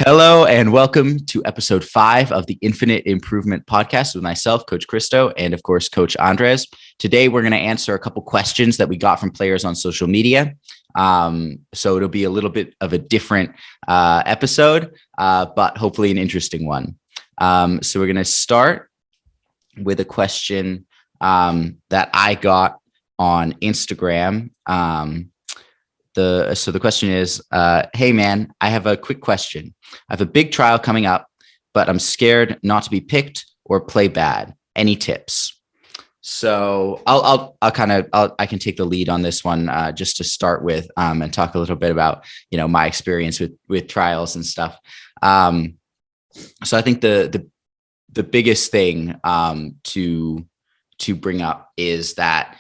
Hello and welcome to episode 5 of the Infinite Improvement Podcast with myself, Coach Christo, and of course, Coach Andres. Today, we're going to answer a couple questions that we got from players on social media. So it'll be a little bit of a different episode, but hopefully an interesting one. So we're going to start with a question that I got on Instagram. So the question is, hey man, I have a quick question. I have a big trial coming up, but I'm scared not to be picked or play bad. Any tips? So I can take the lead on this one just to start with and talk a little bit about, my experience with trials and stuff. So I think the biggest thing to bring up is that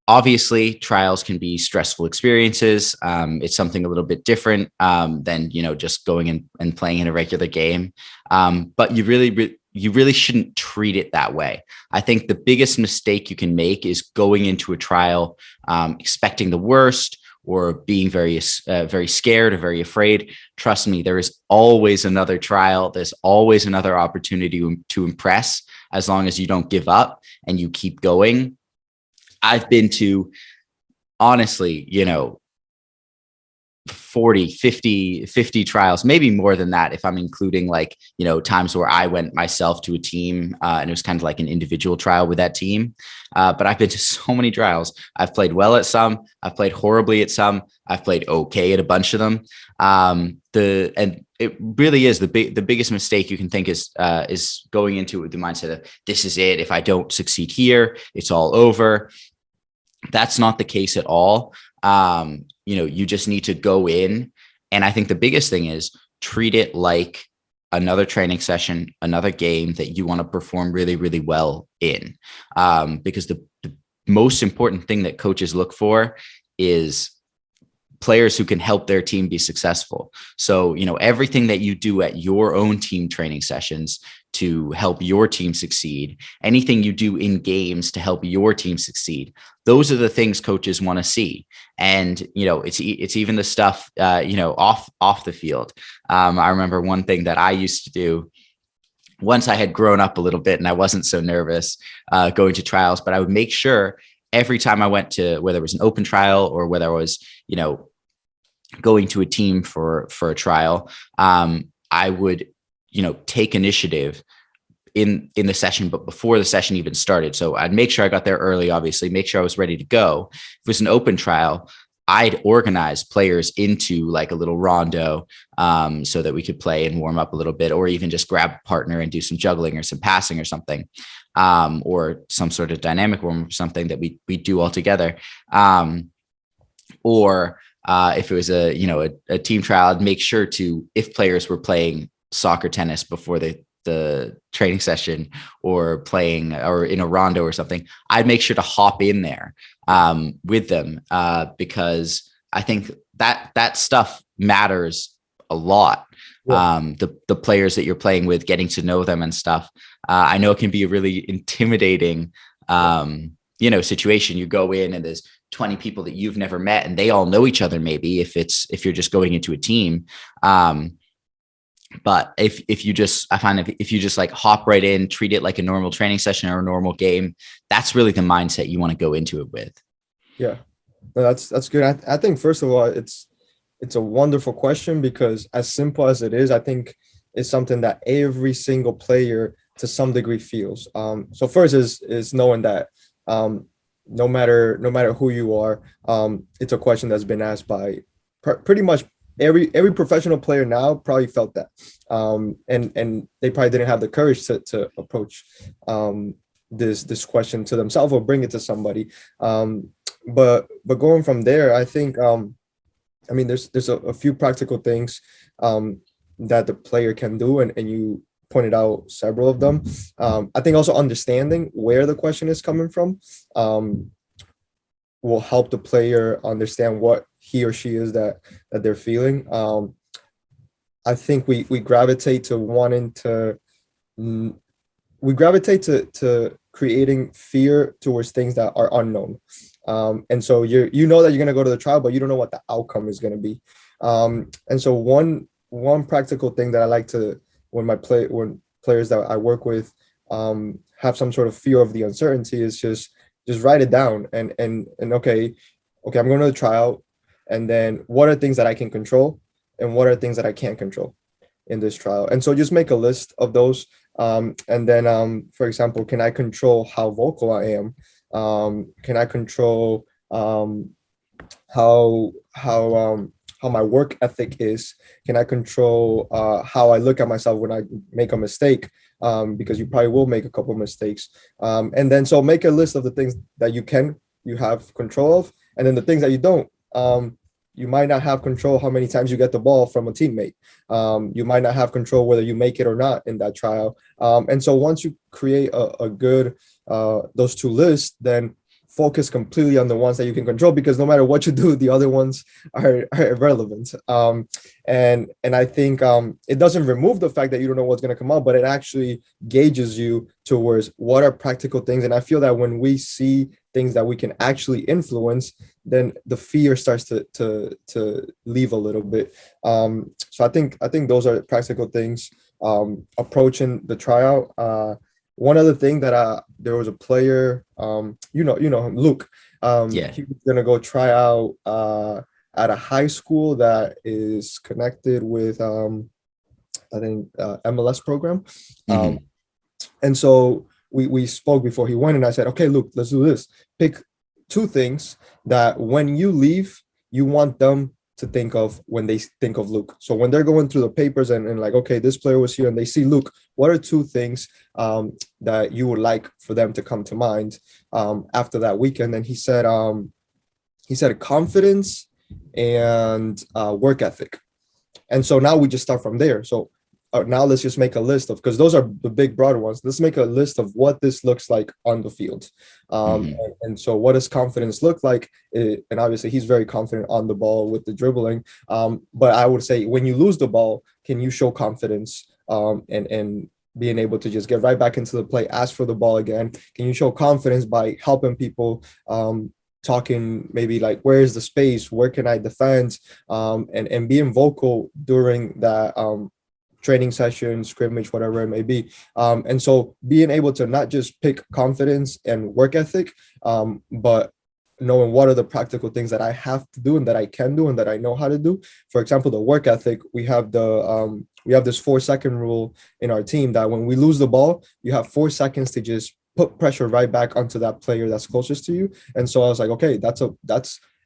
obviously, trials can be stressful experiences. It's something a little bit different than just going and playing in a regular game. But you really shouldn't treat it that way. I think the biggest mistake you can make is going into a trial expecting the worst or being very scared or very afraid. Trust me, there is always another trial. There's always another opportunity to impress as long as you don't give up and you keep going. I've been to, honestly, 40, 50 trials, maybe more than that if I'm including times where I went myself to a team and it was kind of like an individual trial with that team. But I've been to so many trials. I've played well at some, I've played horribly at some, I've played okay at a bunch of them. And it really is the biggest mistake you can think is going into it with the mindset of this is it. If I don't succeed here, it's all over. That's not the case at all. You just need to go in. And I think the biggest thing is treat it like another training session, another game that you want to perform really, really well in. Because the most important thing that coaches look for is players who can help their team be successful. So, everything that you do at your own team training sessions to help your team succeed, anything you do in games to help your team succeed, those are the things coaches want to see. And, it's even the stuff, off the field. I remember one thing that I used to do once I had grown up a little bit and I wasn't so nervous going to trials, but I would make sure every time I went to, whether it was an open trial or whether I was, going to a team for a trial, I would, take initiative in the session, but before the session even started. So I'd make sure I got there early, obviously, make sure I was ready to go. If it was an open trial, I'd organize players into like a little rondo so that we could play and warm up a little bit, or even just grab a partner and do some juggling or some passing or something, or some sort of dynamic warm up, something that we do all together. If it was a team trial, I'd make sure to, if players were playing soccer, tennis before the training session or playing or in a rondo or something, I'd make sure to hop in there with them because I think that stuff matters a lot. Yeah. The players that you're playing with, getting to know them and stuff. I know it can be a really intimidating situation. You go in and there's 20 people that you've never met and they all know each other, maybe if you're just going into a team. But if you just like hop right in, treat it like a normal training session or a normal game, that's really the mindset you want to go into it with. Yeah, that's good. I think, first of all, it's a wonderful question because as simple as it is, I think it's something that every single player to some degree feels. So first is knowing that no matter who you are, it's a question that's been asked by pretty much every professional player now probably felt that, and they probably didn't have the courage to approach this question to themselves or bring it to somebody. But going from there, I think there's a few practical things that the player can do, and you pointed out several of them. I think also understanding where the question is coming from will help the player understand what he or she is that they're feeling. I think we gravitate to creating fear towards things that are unknown. And so you know that you're going to go to the trial, but you don't know what the outcome is going to be. And so one one practical thing that I like to, when players that I work with have some sort of fear of the uncertainty, is just write it down, and okay, I'm going to try out, and then what are things that I can control, and what are things that I can't control in this trial. And so just make a list of those. And then, for example, can I control how vocal I am? Can I control how my work ethic is? Can I control how I look at myself when I make a mistake? Because you probably will make a couple of mistakes. And then so make a list of the things that you have control of, and then the things that you don't. You might not have control how many times you get the ball from a teammate. You might not have control whether you make it or not in that trial. And so once you create a good those two lists, then focus completely on the ones that you can control, because no matter what you do, the other ones are irrelevant. And I think it doesn't remove the fact that you don't know what's going to come out, but it actually gauges you towards what are practical things. And I feel that when we see things that we can actually influence, then the fear starts to leave a little bit. So I think those are practical things approaching the tryout. One other thing that there was a player, Luke. Yeah. He was gonna go try out at a high school that is connected with I think MLS program. Mhm. And so we spoke before he went, and I said, okay, Luke, let's do this. Pick two things that when you leave, you want them to think of when they think of Luke. So when they're going through the papers and like, okay, this player was here, and they see Luke, what are two things that you would like for them to come to mind after that weekend? And he said confidence and work ethic. And so now we just start from there. So now let's just make a list of, because those are the big broader ones. Let's make a list of what this looks like on the field. And so what does confidence look like? And obviously he's very confident on the ball with the dribbling. But I would say when you lose the ball, can you show confidence and being able to just get right back into the play, ask for the ball again? Can you show confidence by helping people, talking maybe like, where is the space? Where can I defend? And being vocal during that training session, scrimmage, whatever it may be. And so being able to not just pick confidence and work ethic, but knowing what are the practical things that I have to do and that I can do and that I know how to do. For example, the work ethic, we have this 4-second rule in our team that when we lose the ball, you have 4 seconds to just put pressure right back onto that player that's closest to you. And so I was like, okay, that's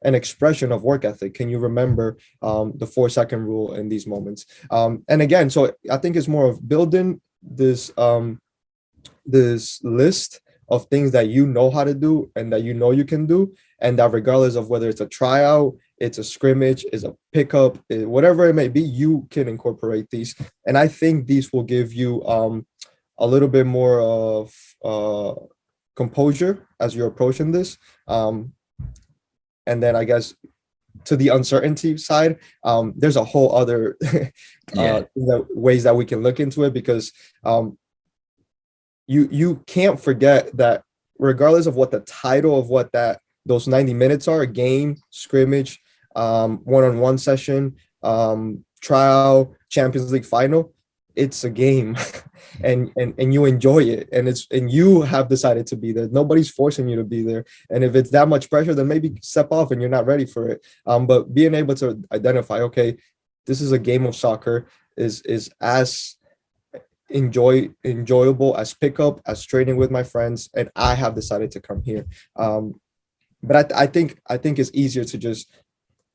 an expression of work ethic. Can you remember the 4-second rule in these moments? And again, so I think it's more of building this this list of things that you know how to do and that you know you can do, and that regardless of whether it's a tryout, it's a scrimmage, is a pickup, whatever it may be, you can incorporate these. And I think these will give you a little bit more of composure as you're approaching this. And then I guess to the uncertainty side, there's a whole other ways that we can look into it, because you can't forget that regardless of what the title of what those 90 minutes are, game, scrimmage, one-on-one session, trial, Champions League final, it's a game. and you enjoy it, and you have decided to be there. Nobody's forcing you to be there. And if it's that much pressure, then maybe step off and you're not ready for it. But being able to identify, okay, this is a game of soccer, is as enjoyable as pickup, as training with my friends, and I have decided to come here. But I think it's easier to just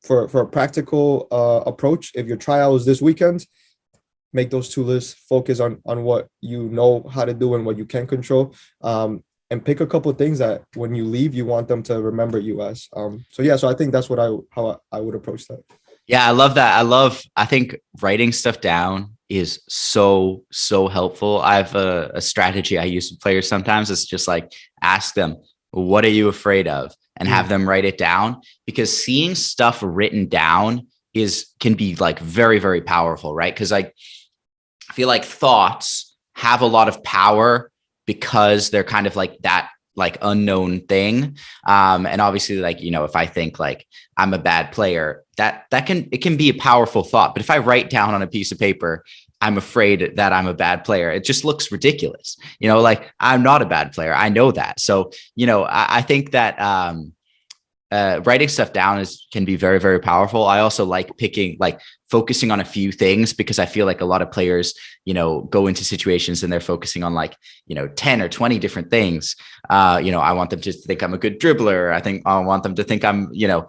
for a practical approach. If your trial is this weekend, make those two lists, focus on what you know how to do and what you can control, and pick a couple of things that when you leave, you want them to remember you as. So I think that's how I would approach that. Yeah, I love that. I think writing stuff down is so helpful. I have a strategy I use with players sometimes. It's just like, ask them, what are you afraid of? And have them write it down, because seeing stuff written down can be like very, very powerful, right? Because I feel like thoughts have a lot of power because they're kind of like that like unknown thing. And obviously, like, you know, if I think like I'm a bad player, it can be a powerful thought. But if I write down on a piece of paper, I'm afraid that I'm a bad player, it just looks ridiculous. You know, like I'm not a bad player. I know that. So, you know, I think that writing stuff down can be very, very powerful. I also like focusing on a few things, because I feel like a lot of players, you know, go into situations and they're focusing on like, you know, 10 or 20 different things. You know, I want them to think I'm a good dribbler. I want them to think I'm, you know,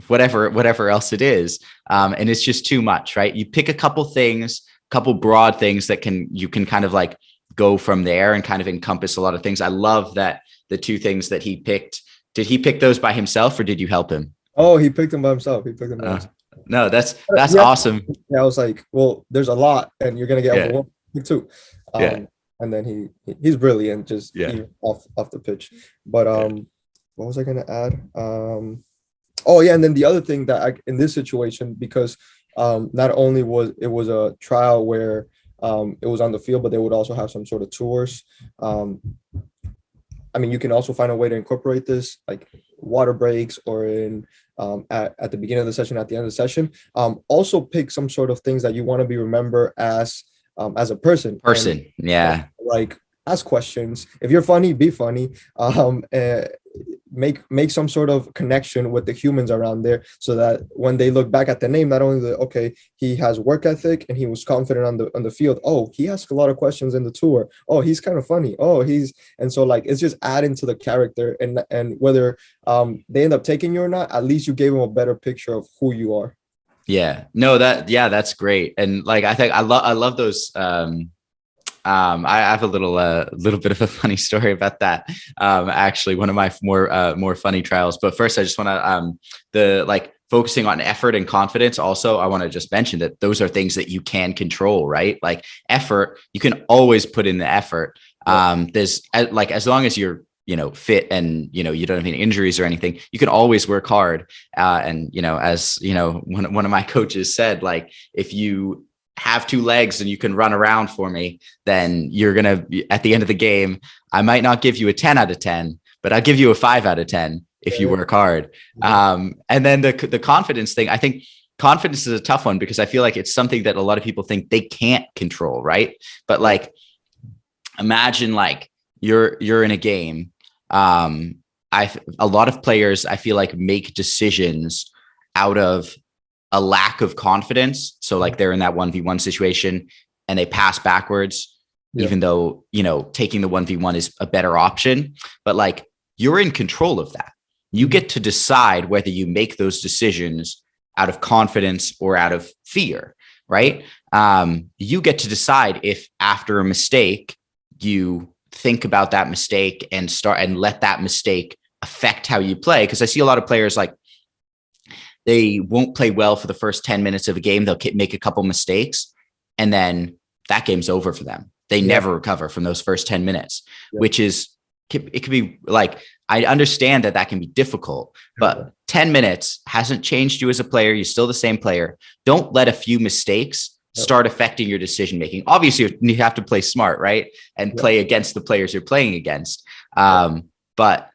whatever else it is. And it's just too much, right? You pick a couple things, couple broad things that you can kind of like go from there and kind of encompass a lot of things. I love that the two things that he picked. Did he pick those by himself, or did you help him? Oh, he picked them by himself. He picked them by himself. No, that's Yeah, awesome. yeah. I was like, well, there's a lot, and you're gonna get Yeah. overwhelmed too. Yeah. And then he's brilliant, just Yeah. even off the pitch. But Yeah. what was I gonna add? Oh yeah, and then the other thing that in this situation, because not only was it was a trial where it was on the field, but they would also have some sort of tours. I mean, you can also find a way to incorporate this, like water breaks or in at the beginning of the session, at the end of the session. Also pick some sort of things that you want to be remembered as a person. And, yeah. Like ask questions. If you're funny, be funny. Make some sort of connection with the humans around there, so that when they look back at the name, not only okay, he has work ethic and he was confident on the field. Oh, he asked a lot of questions in the tour. Oh, he's kind of funny. Oh, and so like it's just adding to the character, and whether they end up taking you or not, at least you gave them a better picture of who you are. Yeah. No, that's great. And like I think I love those. I have a little bit of a funny story about that. Actually, one of my more funny trials. But first, I just want to focusing on effort and confidence. Also, I want to just mention that those are things that you can control, right? Like effort, you can always put in the effort. There's like, as long as you're, you know, fit and, you know, you don't have any injuries or anything, you can always work hard. And, you know, as you know, one of my coaches said, like, if you have two legs and you can run around for me, then you're going to, at the end of the game, I might not give you a 10 out of 10, but I'll give you a 5 out of 10 if you work hard. And then the confidence thing, I think confidence is a tough one, because I feel like it's something that a lot of people think they can't control. Right. But like, imagine like you're in a game. A lot of players, I feel like, make decisions out of a lack of confidence. So like they're in that 1v1 situation and they pass backwards, even though, you know, taking the 1v1 is a better option. But like, you're in control of that. You get to decide whether you make those decisions out of confidence or out of fear, right? You get to decide if after a mistake, you think about that mistake and let that mistake affect how you play. Because I see a lot of players, like, they won't play well for the first 10 minutes of a game. They'll make a couple mistakes, and then that game's over for them. They never recover from those first 10 minutes, which is, it could be like, I understand that can be difficult, but 10 minutes hasn't changed you as a player. You're still the same player. Don't let a few mistakes start affecting your decision-making. Obviously you have to play smart, right? And play against the players you're playing against. But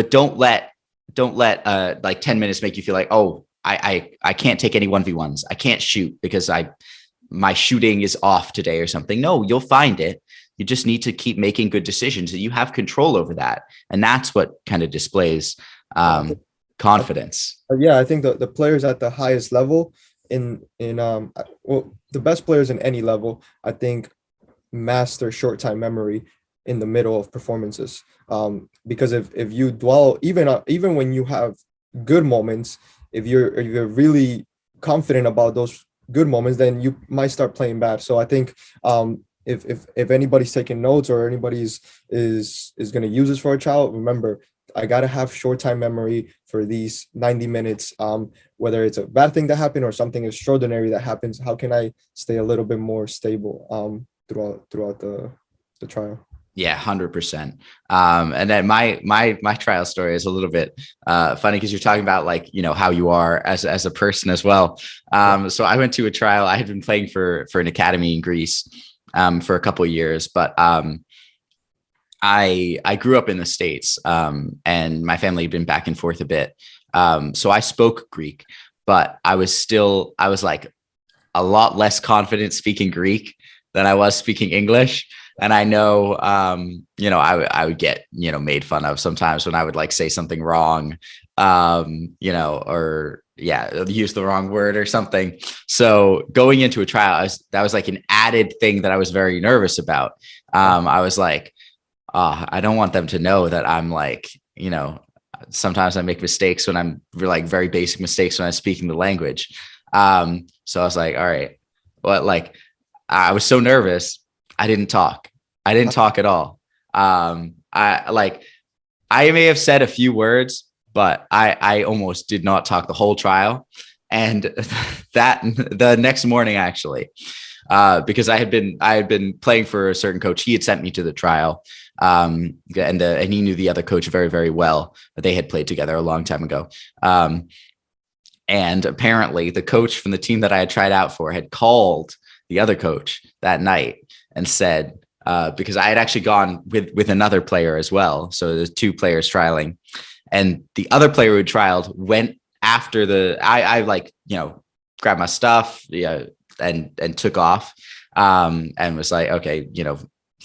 don't let like 10 minutes make you feel like, oh, I can't take any 1v1s. I can't shoot because my shooting is off today or something. No, you'll find it. You just need to keep making good decisions, and you have control over that. And that's what kind of displays confidence. Yeah, I think the players at the highest level the best players in any level, I think, master short time memory in the middle of performances. Because if you dwell, even when you have good moments, if you're really confident about those good moments, then you might start playing bad. So I think if anybody's taking notes or anybody's is going to use this for a child, remember, I got to have short time memory for these 90 minutes, whether it's a bad thing that happened or something extraordinary that happens. How can I stay a little bit more stable throughout the trial? Yeah, 100%. And then my trial story is a little bit funny, because you're talking about, like, you know, how you are as a person as well. So I went to a trial. I had been playing for an academy in Greece for a couple of years, but I grew up in the States, and my family had been back and forth a bit. So I spoke Greek, but I was like a lot less confident speaking Greek than I was speaking English. And I know, I would get, made fun of sometimes when I would like say something wrong, or yeah, use the wrong word or something. So going into a trial, that was like an added thing that I was very nervous about. I was like, I don't want them to know that I'm like, sometimes I make mistakes when I'm like very basic mistakes when I'm speaking the language. So I was like, all right, well, like I was so nervous. I didn't talk. I didn't talk at all. I may have said a few words, but I almost did not talk the whole trial. And that the next morning, actually, because I had been playing for a certain coach. He had sent me to the trial, and he knew the other coach very, very well. They had played together a long time ago. And apparently the coach from the team that I had tried out for had called the other coach that night and said, because I had actually gone with another player as well. So there's two players trialing, and the other player who trialed went after I like, grabbed my stuff, and took off, and was like, okay,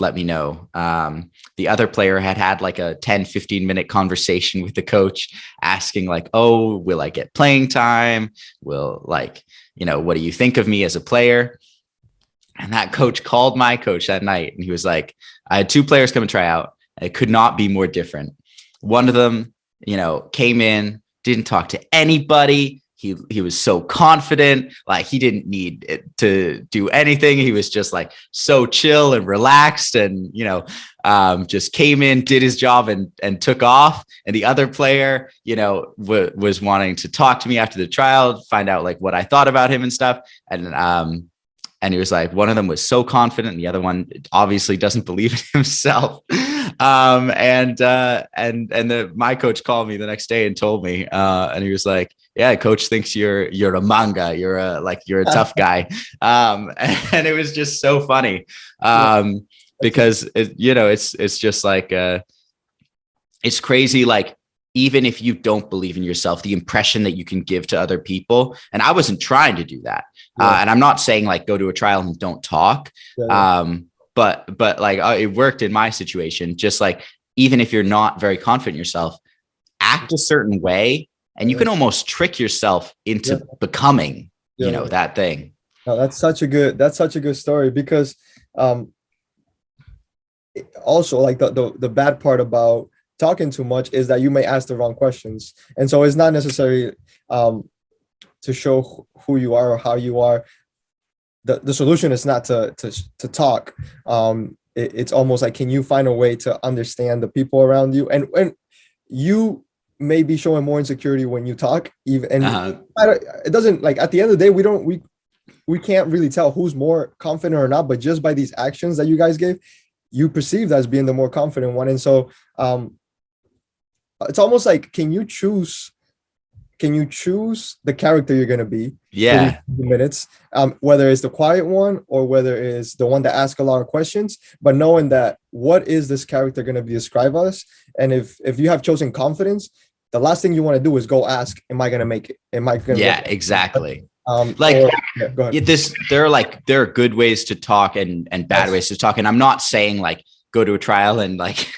let me know. The other player had like a 10-15 minute conversation with the coach asking like, oh, will I get playing time? What do you think of me as a player? And that coach called my coach that night, and he was like, I had two players come and try out. And it could not be more different. One of them, came in, didn't talk to anybody. He was so confident, like he didn't need it to do anything. He was just like so chill and relaxed, and just came in, did his job, and took off. And the other player, was wanting to talk to me after the trial, find out like what I thought about him and stuff. And he was like, one of them was so confident, and the other one obviously doesn't believe in himself. My coach called me the next day and told me, and he was like, yeah, coach thinks you're a manga. You're a tough guy. And it was just so funny. Because it's just like, it's crazy. Like, even if you don't believe in yourself, the impression that you can give to other people. And I wasn't trying to do that. Yeah. And I'm not saying like go to a trial and don't talk. Yeah. But like it worked in my situation. Just like, even if you're not very confident in yourself, act a certain way, and you can almost trick yourself into becoming, that thing. No, that's such a good story, because also like the bad part about talking too much is that you may ask the wrong questions. And so it's not necessary to show who you are or how you are. The solution is not to talk. It's almost like, can you find a way to understand the people around you? And you may be showing more insecurity when you talk, even, and it doesn't, like, at the end of the day, we can't really tell who's more confident or not, but just by these actions that you guys gave, you perceived as being the more confident one. And so it's almost like, can you choose the character you're going to be? Yeah. Minutes, whether it's the quiet one or whether it's the one that asks a lot of questions, but knowing that, what is this character going to be describe us? And if you have chosen confidence, the last thing you want to do is go ask, am I going to make it? Am I going to? Yeah, exactly. Go ahead. There are good ways to talk and bad ways to talk. And I'm not saying like go to a trial and like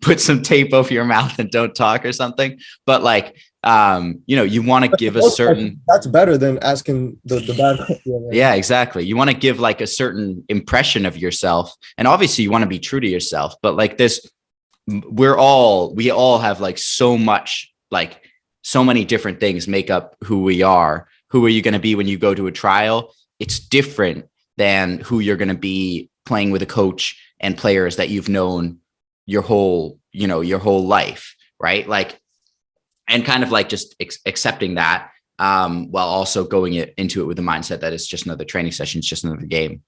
put some tape over your mouth and don't talk or something, but like, you want to give a certain, that's better than asking the bad. Yeah, exactly. You want to give like a certain impression of yourself, and obviously you want to be true to yourself, but like this, we all have like so much, like so many different things make up who we are. Who are you going to be when you go to a trial? It's different than who you're going to be playing with a coach and players that you've known your whole life, right? Like, and kind of like just accepting that, while also going into it with the mindset that it's just another training session, it's just another game,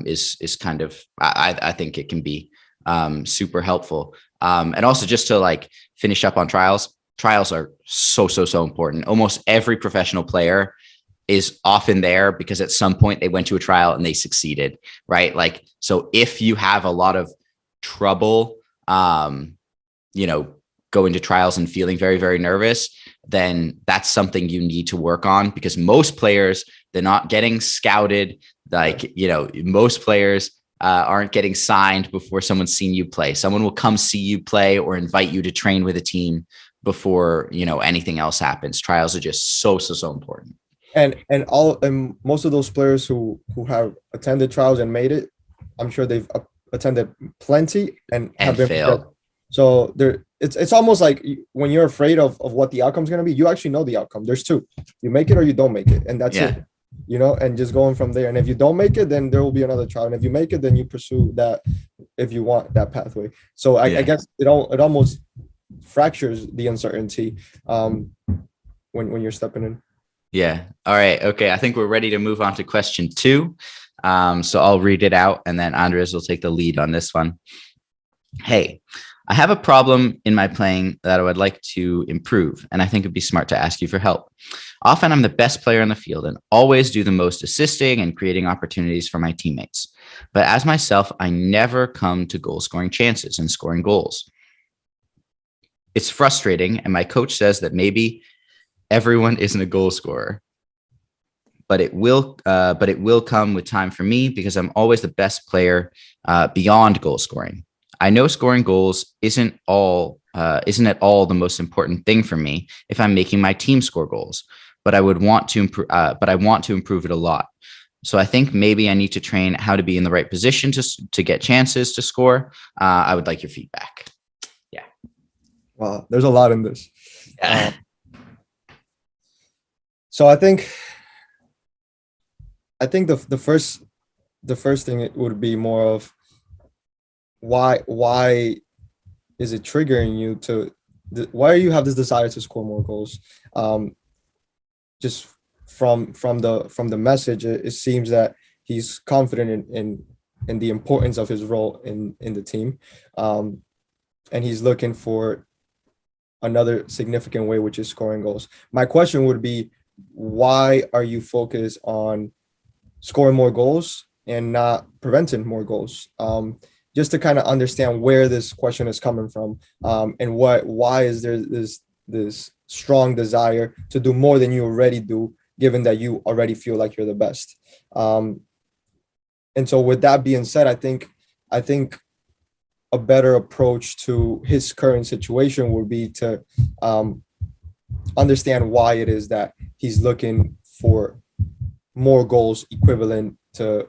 is kind of, I think it can be super helpful. And also just to like finish up on trials are so important. Almost every professional player is often there because at some point they went to a trial and they succeeded, right? Like, so if you have a lot of trouble you know, go into trials and feeling very, very nervous, then that's something you need to work on, because most players, they're not getting scouted. Like, you know, most players aren't getting signed before someone's seen you play. Someone will come see you play or invite you to train with a team before, you know, anything else happens. Trials are just so important. And most of those players who have attended trials and made it, I'm sure they've attended plenty and have been failed. So it's almost like when you're afraid of what the outcome's going to be, you actually know the outcome. There's two: you make it or you don't make it, and that's it. You know, and just going from there. And if you don't make it, then there will be another trial. And if you make it, then you pursue that if you want that pathway. So I guess it almost fractures the uncertainty when you're stepping in. Yeah. All right. Okay. I think we're ready to move on to question 2. So I'll read it out and then Andres will take the lead on this one. Hey, I have a problem in my playing that I would like to improve, and I think it'd be smart to ask you for help. Often I'm the best player on the field and always do the most assisting and creating opportunities for my teammates. But as myself, I never come to goal scoring chances and scoring goals. It's frustrating, and my coach says that maybe everyone isn't a goal scorer, but it will come with time for me, because I'm always the best player beyond goal scoring. I know scoring goals isn't at all the most important thing for me if I'm making my team score goals, but I want to improve it a lot. So I think maybe I need to train how to be in the right position to get chances to score. I would like your feedback. Yeah. Wow, there's a lot in this. Yeah. So I think the first thing it would be more of why is it triggering you why do you have this desire to score more goals? Just from the message, it seems that he's confident in the importance of his role in the team, and he's looking for another significant way, which is scoring goals. My question would be, why are you focused on scoring more goals and not preventing more goals? Just to kind of understand where this question is coming from, and why is there this strong desire to do more than you already do, given that you already feel like you're the best. And so with that being said, I think a better approach to his current situation would be to understand why it is that he's looking for more goals equivalent to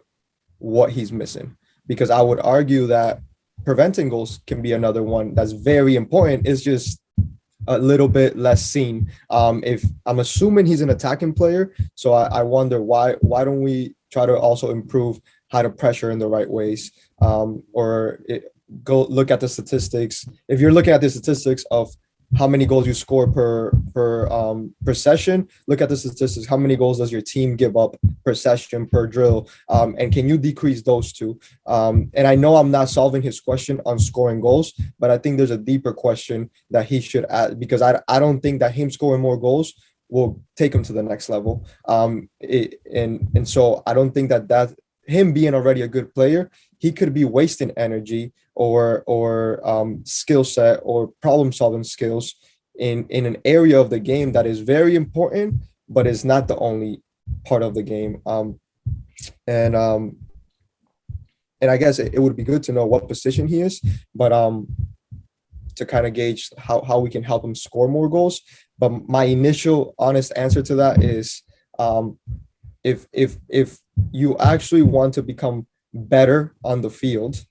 what he's missing. Because I would argue that preventing goals can be another one that's very important. It's just a little bit less seen. If I'm assuming he's an attacking player, so I wonder why don't we try to also improve how to pressure in the right ways, or go look at the statistics. If you're looking at the statistics of how many goals you score per session, look at the statistics. How many goals does your team give up per session, per drill? And can you decrease those two? And I know I'm not solving his question on scoring goals, but I think there's a deeper question that he should add, because I don't think that him scoring more goals will take him to the next level. And so I don't think that him being already a good player, he could be wasting energy or skill set or problem solving skills in an area of the game that is very important, but is not the only part of the game. And I guess it would be good to know what position he is, but to kind of gauge how we can help him score more goals. But my initial honest answer to that is, if you actually want to become better on the field,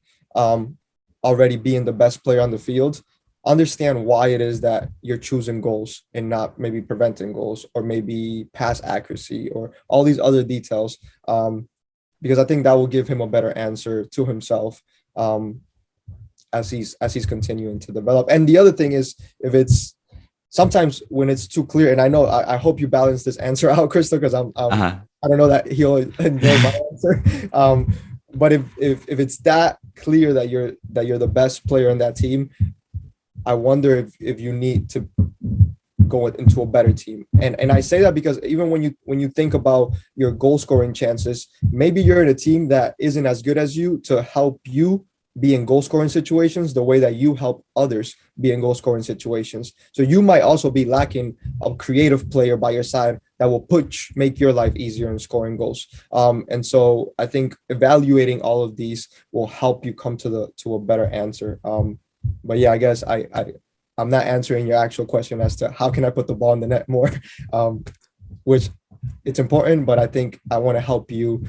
already being the best player on the field, understand why it is that you're choosing goals and not maybe preventing goals, or maybe pass accuracy, or all these other details, because I think that will give him a better answer to himself as he's continuing to develop. And the other thing is, if it's sometimes when it's too clear, and I know I hope you balance this answer out, Christo, because I don't know that he'll enjoy my answer. But if it's that clear that you're the best player on that team, I wonder if you need to go into a better team. And I say that because even when you think about your goal scoring chances, maybe you're in a team that isn't as good as you to help you be in goal scoring situations the way that you help others be in goal scoring situations. So you might also be lacking a creative player by your side that will make your life easier in scoring goals. And so I think evaluating all of these will help you come to a better answer. But yeah, I guess I'm not answering your actual question as to how can I put the ball in the net more, which it's important, but I think I want to help you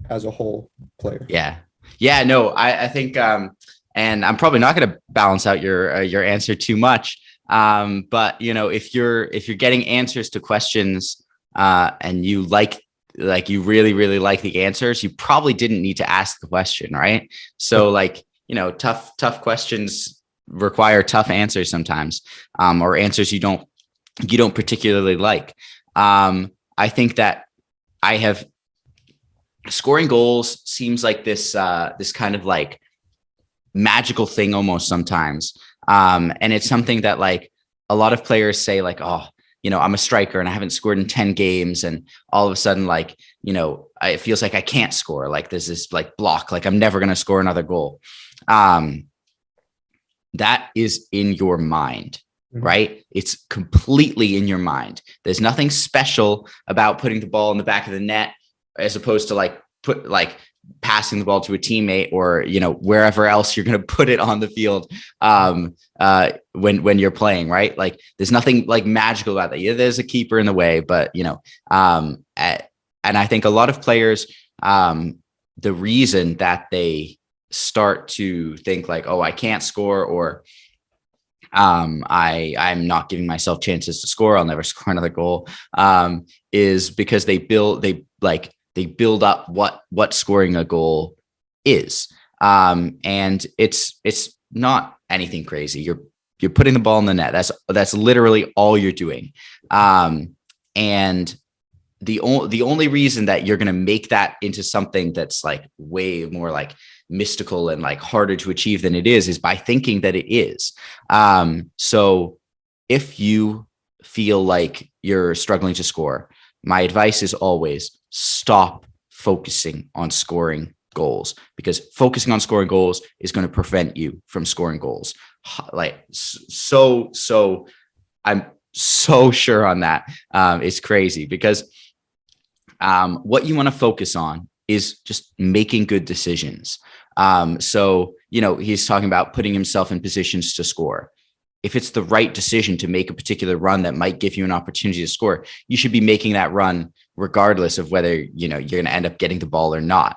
as a whole player. Yeah, no, I think, and I'm probably not going to balance out your answer too much. But if you're getting answers to questions, and you you really, really like the answers, you probably didn't need to ask the question, right? So tough questions require tough answers sometimes, or answers you don't particularly like. I think that scoring goals seems like this kind of like magical thing almost sometimes. And it's something that like a lot of players say like, oh, I'm a striker and I haven't scored in 10 games. And all of a sudden, like, it feels like I can't score. Like there's this like block, like I'm never going to score another goal. That is in your mind, right? It's completely in your mind. There's nothing special about putting the ball in the back of the net as opposed to passing the ball to a teammate or, wherever else you're going to put it on the field when you're playing, right? Like there's nothing like magical about that. Yeah, there's a keeper in the way, but, and I think a lot of players, the reason that they start to think like, oh, I can't score, or I'm not giving myself chances to score, I'll never score another goal, is because they build up what scoring a goal is. And it's not anything crazy. You're putting the ball in the net. That's literally all you're doing. And the only reason that you're going to make that into something that's like way more like mystical and like harder to achieve than it is by thinking that it is. So if you feel like you're struggling to score, my advice is always stop focusing on scoring goals, because focusing on scoring goals is going to prevent you from scoring goals. Like, so I'm so sure on that. It's crazy because what you want to focus on is just making good decisions. So, he's talking about putting himself in positions to score. If it's the right decision to make a particular run that might give you an opportunity to score, you should be making that run regardless of whether, you're going to end up getting the ball or not.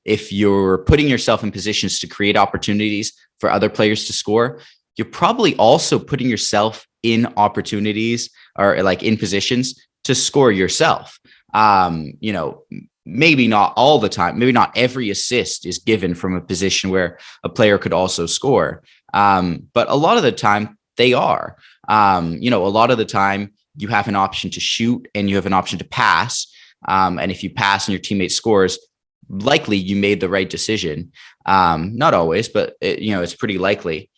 If you're putting yourself in positions to create opportunities for other players to score, you're probably also putting yourself in opportunities or like in positions to score yourself. Maybe not all the time, maybe not every assist is given from a position where a player could also score. But a lot of the time they are, a lot of the time you have an option to shoot and you have an option to pass. And if you pass and your teammate scores, likely you made the right decision. Not always, but it's pretty likely.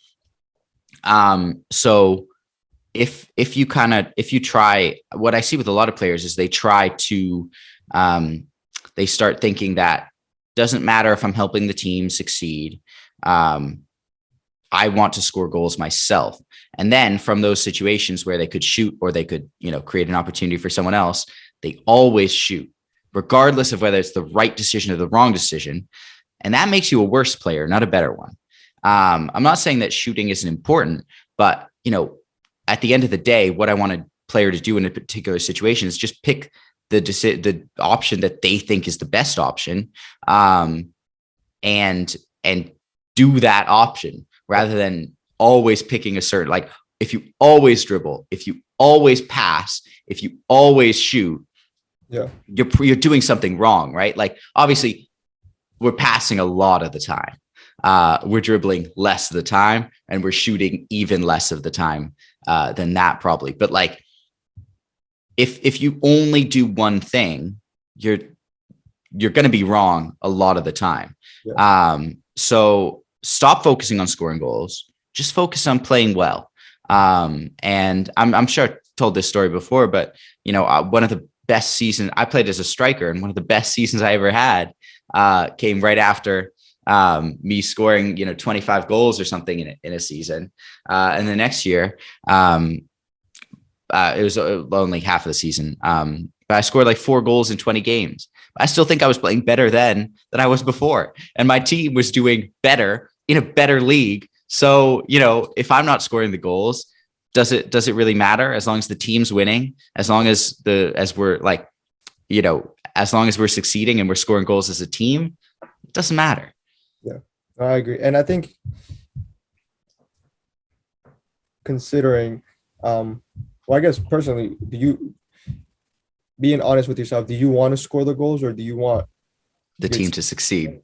So if you try, what I see with a lot of players is they try to, they start thinking that doesn't matter if I'm helping the team succeed. I want to score goals myself. And then from those situations where they could shoot or they could, create an opportunity for someone else, they always shoot, regardless of whether it's the right decision or the wrong decision. And that makes you a worse player, not a better one. I'm not saying that shooting isn't important, but, at the end of the day, what I want a player to do in a particular situation is just pick the option that they think is the best option, and do that option rather than always picking a certain, like if you always dribble, if you always pass, if you always shoot, you're doing something wrong, right? Like obviously we're passing a lot of the time. We're dribbling less of the time and we're shooting even less of the time than that probably. But like, if you only do one thing, you're going to be wrong a lot of the time. So stop focusing on scoring goals. Just focus on playing well. And I'm sure I told this story before, but one of the best seasons I played as a striker, and one of the best seasons I ever had came right after me scoring, 25 goals or something in a season. And the next year, it was only half of the season. But I scored like 4 goals in 20 games. I still think I was playing better then than I was before. And my team was doing better in a better league. So, if I'm not scoring the goals, does it really matter? As long as the team's winning, as long as we're like, as long as we're succeeding and we're scoring goals as a team, it doesn't matter. Yeah, I agree. And I think considering, well, I guess personally, being honest with yourself, do you want to score the goals or do you want the team to succeed?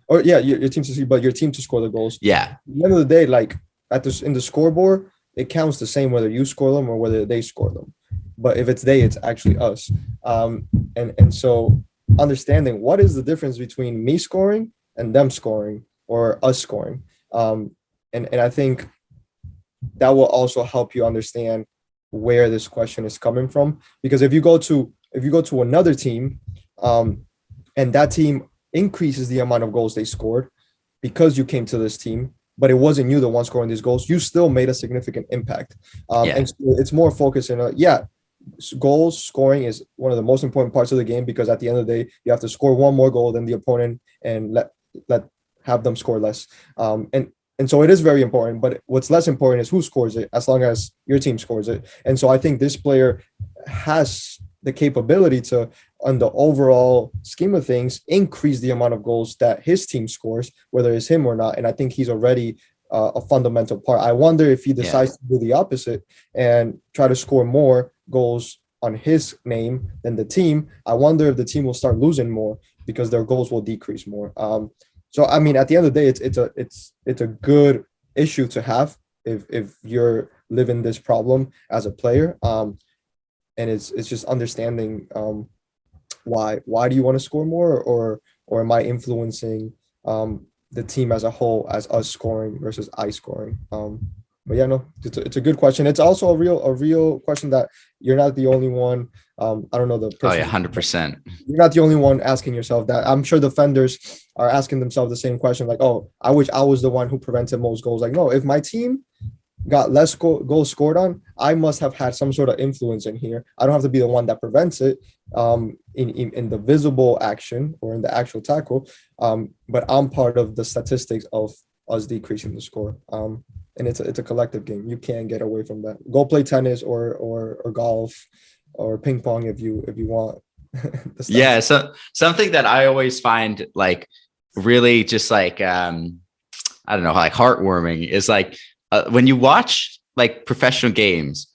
Or yeah, your team to succeed, but your team to score the goals. Yeah. At the end of the day, like in the scoreboard, it counts the same whether you score them or whether they score them. But if it's they, it's actually us. And so understanding what is the difference between me scoring and them scoring or us scoring. And I think that will also help you understand where this question is coming from. Because if you go to another team, and that team increases the amount of goals they scored because you came to this team, but it wasn't you the one scoring these goals, you still made a significant impact. And so it's more focused in goals scoring is one of the most important parts of the game, because at the end of the day, you have to score one more goal than the opponent and have them score less. And so it is very important, but what's less important is who scores it, as long as your team scores it. And so I think this player has the capability to, on the overall scheme of things, increase the amount of goals that his team scores, whether it's him or not. And I think he's already a fundamental part. I wonder if he decides to do the opposite and try to score more goals on his name than the team. I wonder if the team will start losing more because their goals will decrease more. So I mean, at the end of the day, it's a good issue to have if you're living this problem as a player. And it's just understanding why do you want to score more, or am I influencing the team as a whole as us scoring versus I scoring? But yeah, no, it's a good question. It's also a real question that you're not the only one. I don't know the person. Oh yeah, 100%. You're not the only one asking yourself that. I'm sure defenders are asking themselves the same question, like, oh, I wish I was the one who prevented most goals. Like, no, if my team got less goals scored on, I must have had some sort of influence in here. I don't have to be the one that prevents it in the visible action or in the actual tackle, but I'm part of the statistics of us decreasing the score. And it's a collective game. You can't get away from that. Go play tennis or golf or ping pong if you want. Yeah, so something that I always find like really just like I don't know, like heartwarming is like when you watch like professional games,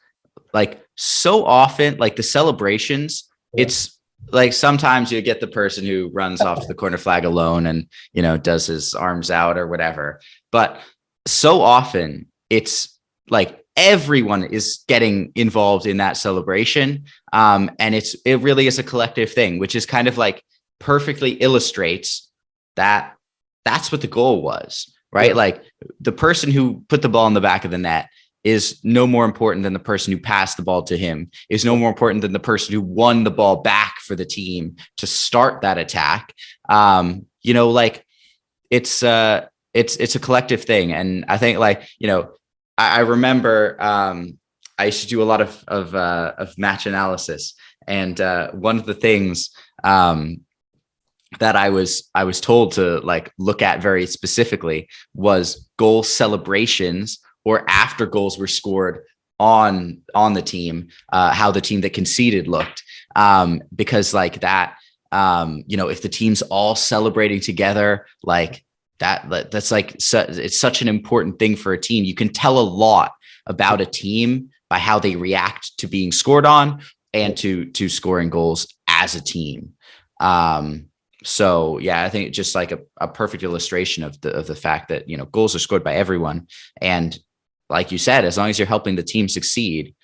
like so often, like the celebrations, it's like sometimes you get the person who runs off to the corner flag alone and, does his arms out or whatever. But so often it's like everyone is getting involved in that celebration. And it really is a collective thing, which is kind of like perfectly illustrates that that's what the goal was, right? Yeah. Like the person who put the ball in the back of the net is no more important than the person who passed the ball to him, is no more important than the person who won the ball back for the team to start that attack. Like it's a collective thing. And I think like, I remember I used to do a lot of match analysis. And one of the things that I was told to like look at very specifically was goal celebrations, or after goals were scored on the team, how the team that conceded looked, because like that, if the team's all celebrating together, like that's like it's such an important thing for a team. You can tell a lot about a team by how they react to being scored on and to scoring goals as a team. So yeah, I think it's just like a perfect illustration of the fact that, goals are scored by everyone. And like you said, as long as you're helping the team succeed,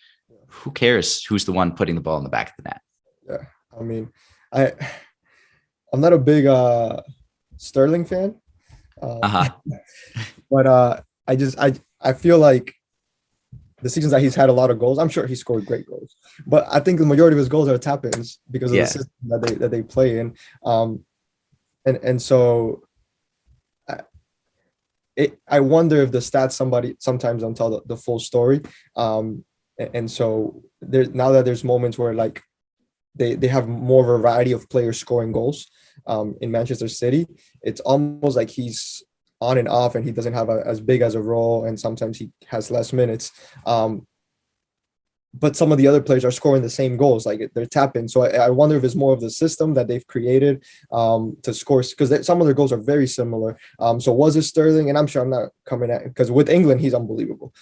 who cares who's the one putting the ball in the back of the net? Yeah. I mean, I'm not a big Sterling fan. But I feel like the seasons that he's had a lot of goals, I'm sure he scored great goals, but I think the majority of his goals are tap-ins because of the system that they play in. And so I wonder if the stats sometimes don't tell the full story. And so there, now that there's moments where like they have more variety of players scoring goals in Manchester City, it's almost like he's on and off and he doesn't have as big as a role, and sometimes he has less minutes. But some of the other players are scoring the same goals, like they're tapping. So I wonder if it's more of the system that they've created to score, because some of their goals are very similar. So was it Sterling? And I'm sure I'm not coming at, because with England, he's unbelievable.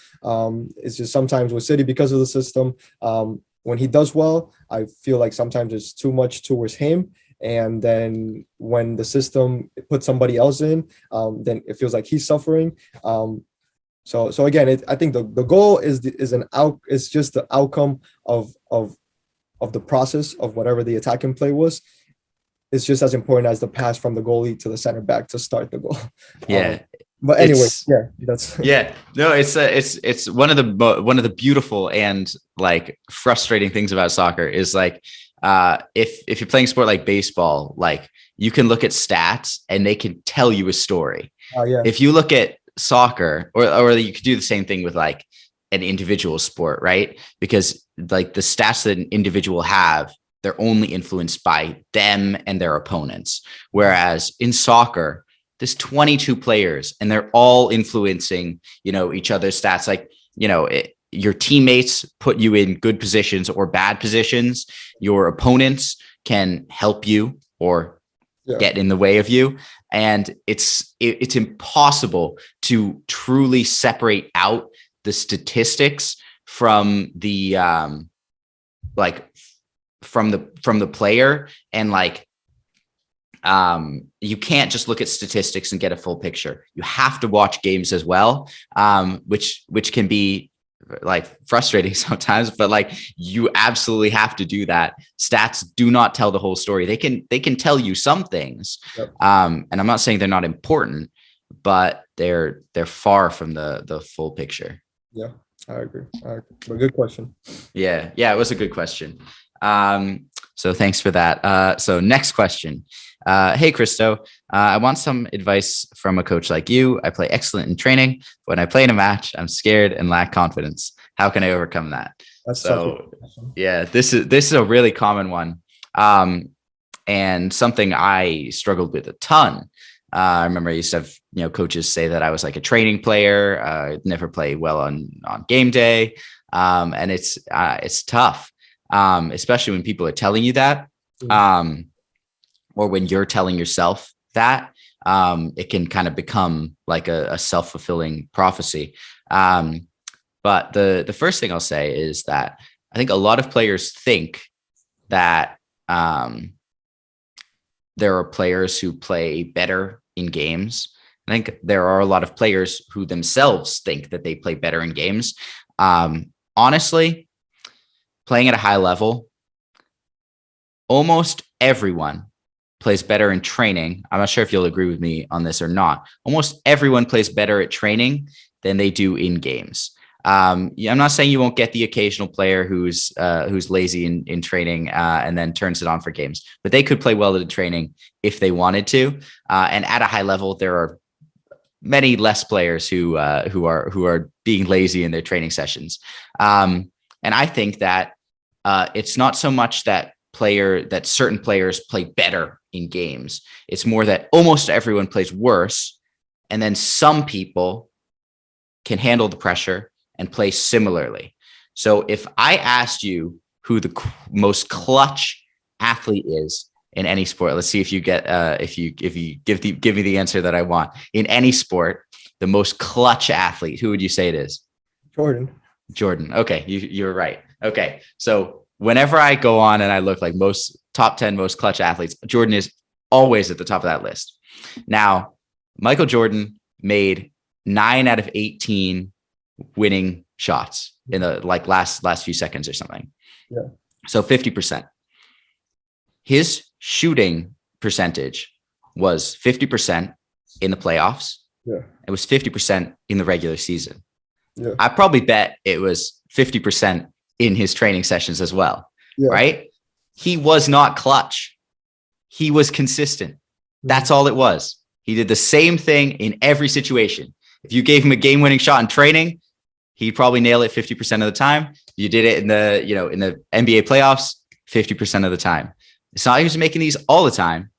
It's just sometimes with City, because of the system, when he does well, I feel like sometimes it's too much towards him. And then when the system puts somebody else in, then it feels like he's suffering. So again, I think the goal is just the outcome of the process of whatever the attacking play was. It's just as important as the pass from the goalie to the center back to start the goal. Yeah. But anyway, that's yeah. No, it's one of the beautiful and like frustrating things about soccer is like if you're playing sport like baseball, like you can look at stats and they can tell you a story. If you look at soccer, or you could do the same thing with like an individual sport, right? Because like the stats that an individual have, they're only influenced by them and their opponents. Whereas in soccer, there's 22 players and they're all influencing, each other's stats. Like, your teammates put you in good positions or bad positions. Your opponents can help you or get in the way of you. And it's impossible to truly separate out the statistics from the from the player. And like you can't just look at statistics and get a full picture. You have to watch games as well, which can be like frustrating sometimes, but like you absolutely have to do that. Stats do not tell the whole story. They can tell you some things. And I'm not saying they're not important, but they're far from the full picture. Yeah, I agree. But good question. Yeah, it was a good question. So thanks for that. So next question. Hey, Christo, I want some advice from a coach like you. I play excellent in training. When I play in a match, I'm scared and lack confidence. How can I overcome that? That's so, yeah, this is a really common one. And something I struggled with a ton. I remember I used to have, coaches say that I was like a training player, never play well on game day. And it's tough, especially when people are telling you that. Or when you're telling yourself that, it can kind of become like a self-fulfilling prophecy. But the first thing I'll say is that I think a lot of players think that there are players who play better in games. I think there are a lot of players who themselves think that they play better in games. Honestly, playing at a high level, almost everyone plays better in training. I'm not sure if you'll agree with me on this or not. Almost everyone plays better at training than they do in games. I'm not saying you won't get the occasional player who's lazy in training and then turns it on for games, but they could play well at training if they wanted to. And at a high level, there are many less players who are being lazy in their training sessions. And I think that it's not so much that certain players play better in games. It's more that almost everyone plays worse. And then some people can handle the pressure and play similarly. So if I asked you who the most clutch athlete is in any sport, let's see if you get, if you give me the answer that I want in any sport, the most clutch athlete, who would you say it is? Jordan. Okay. You're right. Okay. So whenever I go on and I look like most top 10 most clutch athletes, Jordan is always at the top of that list. Now, Michael Jordan made 9 out of 18 winning shots in the like last few seconds or something. Yeah. So 50%. His shooting percentage was 50% in the playoffs. Yeah. It was 50% in the regular season. Yeah. I probably bet it was 50% in his training sessions as well. Yeah. Right? He was not clutch. He was consistent. That's all it was. He did the same thing in every situation. If you gave him a game-winning shot in training, he'd probably nail it 50% of the time. You did it in the NBA playoffs 50% of the time. It's not like he was making these all the time,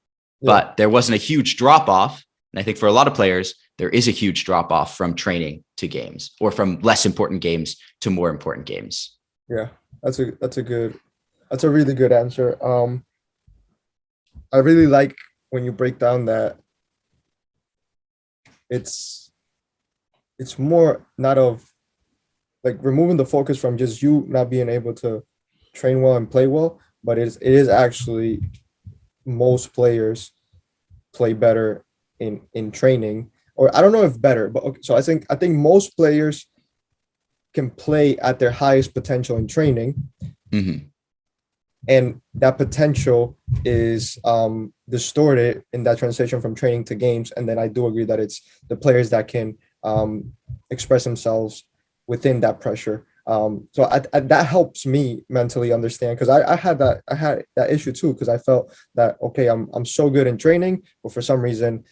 but there wasn't a huge drop off. And I think for a lot of players, there is a huge drop off from training to games, or from less important games to more important games. Yeah, that's a really good answer. I really like when you break down that it's more not of like removing the focus from just you not being able to train well and play well, but it is actually most players play better in training, or I don't know if better, but okay, so I think most players can play at their highest potential in training, Mm-hmm. and that potential is distorted in that transition from training to games. And then I do agree that it's the players that can express themselves within that pressure. So that helps me mentally understand, because I had that issue too, because I felt that okay, I'm so good in training, but for some reason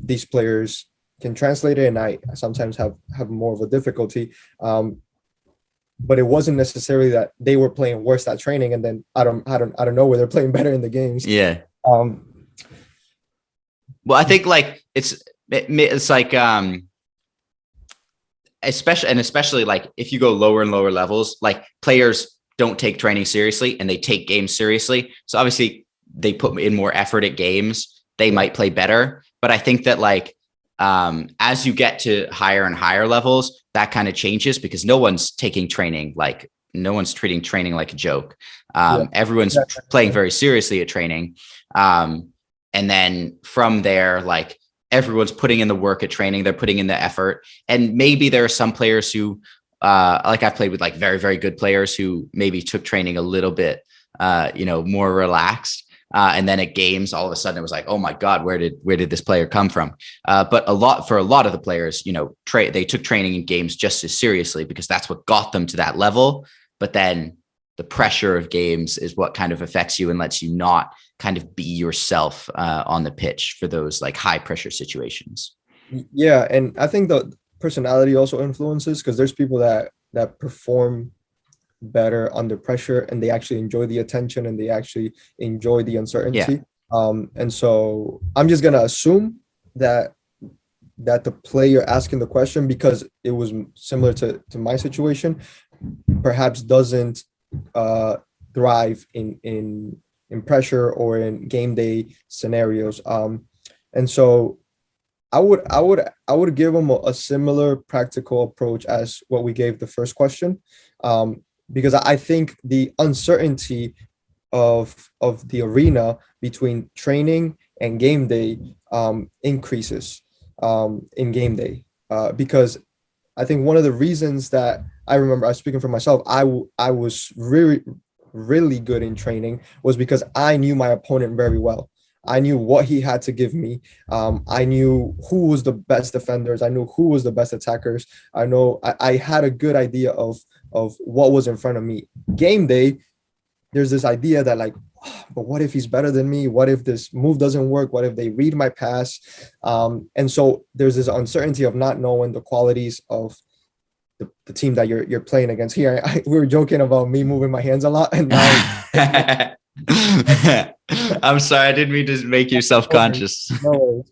these players can translate it, and I sometimes have more of a difficulty. But it wasn't necessarily that they were playing worse at training, and then I don't know where they're playing better in the games. Yeah. Um, Well, I think like it's like especially like if you go lower and lower levels, like players don't take training seriously and they take games seriously. So obviously they put in more effort at games, they might play better. But I think that like as you get to higher and higher levels, that kind of changes, because no one's treating training like a joke. Everyone's playing very seriously at training. And then from there, like everyone's putting in the work at training, they're putting in the effort. And maybe there are some players who, like I've played with like very, very good players who maybe took training a little bit, more relaxed. And then at games, all of a sudden it was like, oh my God, where did this player come from? But for a lot of the players, they took training in games just as seriously, because that's what got them to that level. But then the pressure of games is what kind of affects you and lets you not kind of be yourself on the pitch for those like high pressure situations. yeah, and I think the personality also influences, because there's people that perform better under pressure, and they actually enjoy the attention, and they actually enjoy the uncertainty. And so I'm just gonna assume that the player asking the question, because it was similar to my situation, perhaps doesn't thrive in pressure or in game day scenarios. And so I would give them a similar practical approach as what we gave the first question, because I think the uncertainty of the arena between training and game day increases in game day, because I think one of the reasons that I remember, I was speaking for myself, I was really good in training was because I knew my opponent very well. I knew what he had to give me. I knew who was the best defenders. I knew who was the best attackers. I had a good idea of what was in front of me. Game day, there's this idea that like, oh, but what if he's better than me? What if this move doesn't work? What if they read my pass? And so there's this uncertainty of not knowing the qualities of the team that you're playing against. Here, we were joking about me moving my hands a lot, and now I'm sorry, I didn't mean to make you self-conscious. no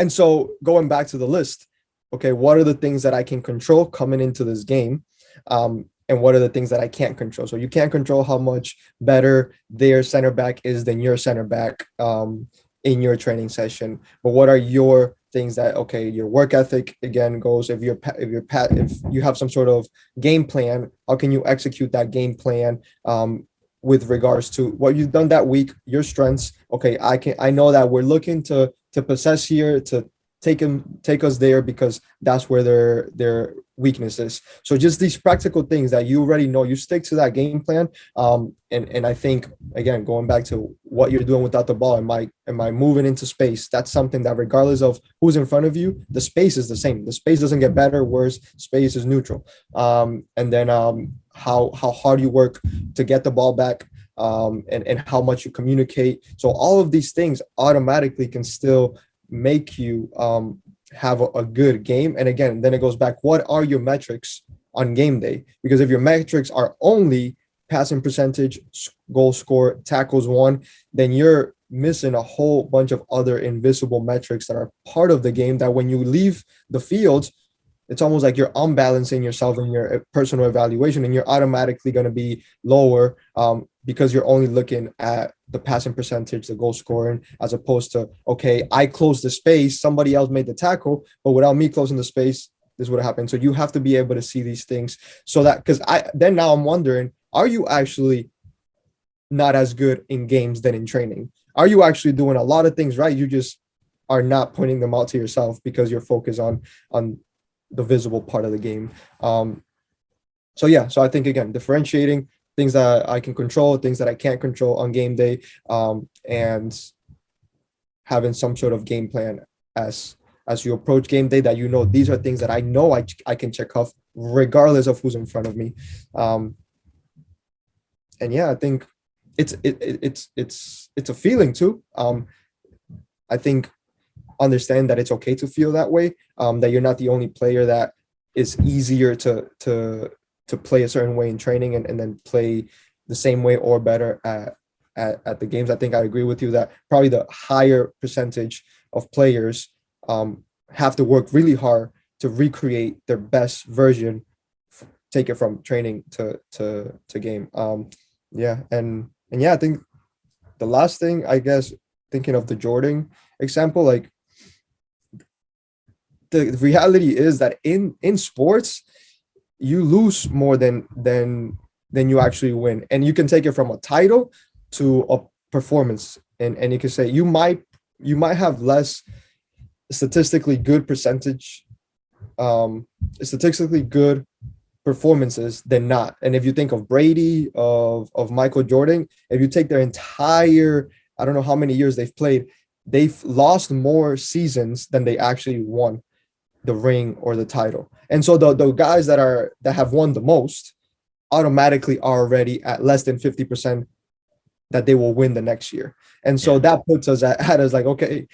so going back to the list, okay, what are the things that I can control coming into this game? And what are the things that I can't control? So you can't control how much better their center back is than your center back in your training session. But what are your things that, okay, your work ethic again goes, if you have some sort of game plan, how can you execute that game plan with regards to what you've done that week, your strengths? Okay, I know that we're looking to possess here, to take us there, because that's where their weaknesses. So just these practical things that you already know, you stick to that game plan. And I think, again, going back to what you're doing without the ball, am I moving into space? That's something that regardless of who's in front of you, the space is the same. The space doesn't get better, worse. Space is neutral. And then how hard you work to get the ball back, and how much you communicate. So all of these things automatically can still make you have a good game. And again, then it goes back, what are your metrics on game day? Because if your metrics are only passing percentage, goal score, tackles won, then you're missing a whole bunch of other invisible metrics that are part of the game, that when you leave the field, it's almost like you're unbalancing yourself in your personal evaluation, and you're automatically going to be lower because you're only looking at the passing percentage, the goal scoring, as opposed to, okay, I closed the space, somebody else made the tackle, but without me closing the space, this would have happened. So you have to be able to see these things, so that, because now I'm wondering, are you actually not as good in games than in training? Are you actually doing a lot of things right? You just are not pointing them out to yourself because you're focused on the visible part of the game. So I think, again, differentiating things that I can control, things that I can't control on game day, and having some sort of game plan as you approach game day, that these are things that I know I can check off regardless of who's in front of me. And I think it's a feeling too. I think understand that it's okay to feel that way, that you're not the only player that is easier to play a certain way in training and then play the same way or better at the games. I think I agree with you that probably the higher percentage of players have to work really hard to recreate their best version, take it from training to game. I think the last thing, I guess, thinking of the Jordan example, like, the reality is that in sports, you lose more than you actually win. And you can take it from a title to a performance. And you can say you might have less statistically good performances than not. And if you think of Brady, of Michael Jordan, if you take their entire, I don't know how many years they've played, they've lost more seasons than they actually won the ring or the title. And so the guys that have won the most automatically are already at less than 50% that they will win the next year. And so that puts us at us like, okay,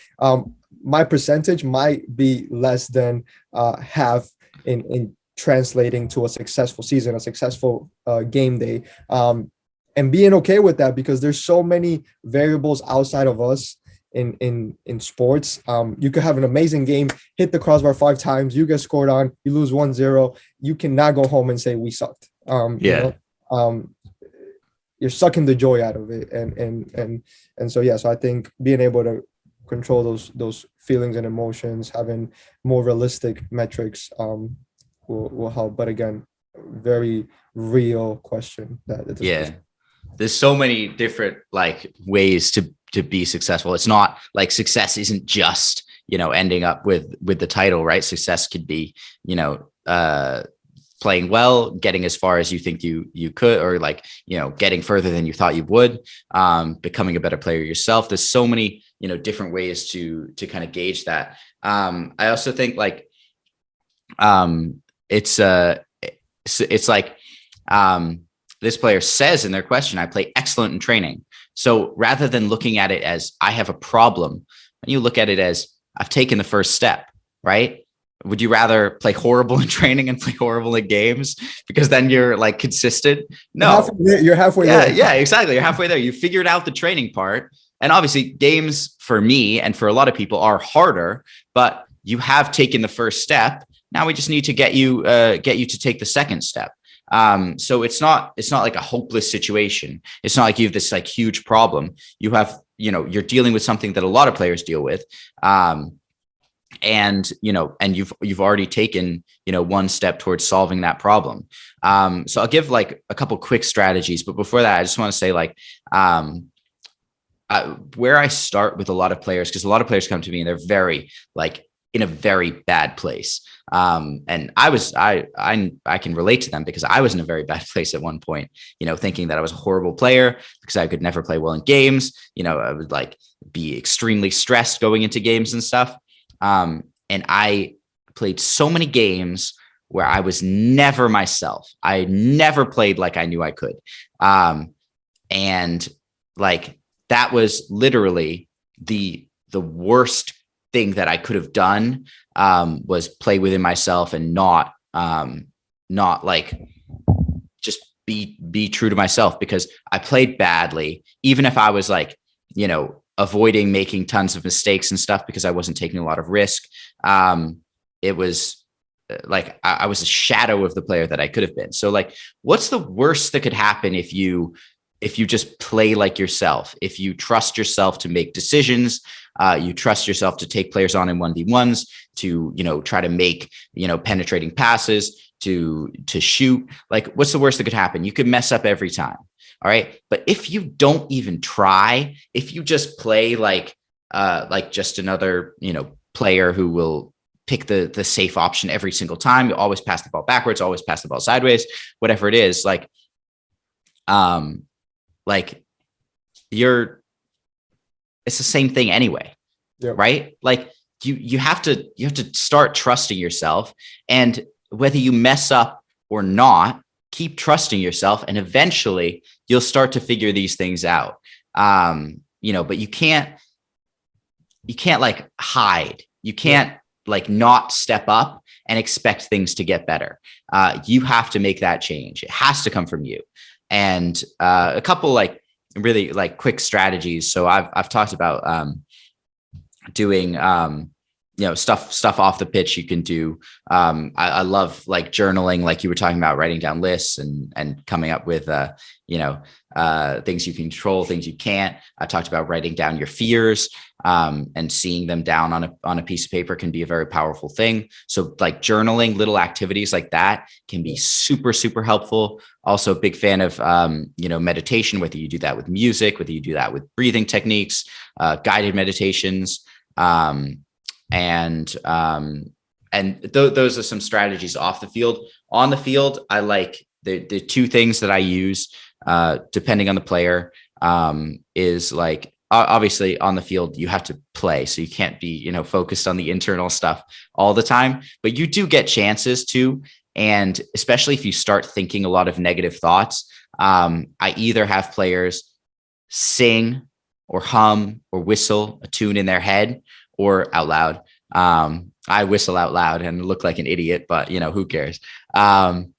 my percentage might be less than half in translating to a successful season, a successful game day, and being okay with that, because there's so many variables outside of us in sports. You could have an amazing game, hit the crossbar 5 times, you get scored on, you lose 1-0, you cannot go home and say we sucked. You're sucking the joy out of it. And so I think being able to control those feelings and emotions, having more realistic metrics will help. But again, very real question there's so many different like ways to be successful. It's not like success isn't just, ending up with the title, right? Success could be, playing well, getting as far as you think you could, or like, getting further than you thought you would, becoming a better player yourself. There's so many, different ways to kind of gauge that. I also think like, it's like, this player says in their question, I play excellent in training. So rather than looking at it as I have a problem, you look at it as I've taken the first step, right? Would you rather play horrible in training and play horrible in games because then you're like consistent? No, you're halfway there. Yeah, exactly. You're halfway there. You figured out the training part. And obviously games for me and for a lot of people are harder, but you have taken the first step. Now we just need to get you to take the second step. So it's not like a hopeless situation. It's not like you have this like huge problem. You have, you're dealing with something that a lot of players deal with. And you've already taken, one step towards solving that problem. So I'll give like a couple quick strategies, but before that, I just want to say like, where I start with a lot of players, because a lot of players come to me and they're very like in a very bad place. And I can relate to them because I was in a very bad place at one point, thinking that I was a horrible player because I could never play well in games. I would like be extremely stressed going into games and stuff. And I played so many games where I was never myself. I never played like I knew I could. And like, that was literally the worst thing that I could have done was play within myself and not like just be true to myself, because I played badly, even if I was like, avoiding making tons of mistakes and stuff because I wasn't taking a lot of risk. It was like I was a shadow of the player that I could have been. So like, what's the worst that could happen if you just play like yourself, if you trust yourself to make decisions, you trust yourself to take players on in 1v1s, to, try to make, penetrating passes, to shoot? Like, what's the worst that could happen? You could mess up every time. All right. But if you don't even try, if you just play like just another, player who will pick the safe option every single time, you always pass the ball backwards, always pass the ball sideways, whatever it is, like it's the same thing anyway. Yep. Right? Like you have to start trusting yourself, and whether you mess up or not, keep trusting yourself, and eventually you'll start to figure these things out. But you can't like hide. You can't like not step up and expect things to get better. You have to make that change. It has to come from you. And a couple like really like quick strategies. So I've talked about doing stuff off the pitch you can do. I love like journaling, like you were talking about, writing down lists and coming up with things you can control, things you can't. I talked about writing down your fears, and seeing them down on a piece of paper can be a very powerful thing. So like journaling, little activities like that can be super, super helpful. Also a big fan of, meditation, whether you do that with music, whether you do that with breathing techniques, guided meditations. Those are some strategies off the field. On the field, I like the two things that I use, depending on the player, is like, obviously on the field, you have to play. So you can't be, focused on the internal stuff all the time, but you do get chances to. And especially if you start thinking a lot of negative thoughts, I either have players sing or hum or whistle a tune in their head or out loud. I whistle out loud and look like an idiot, but who cares? And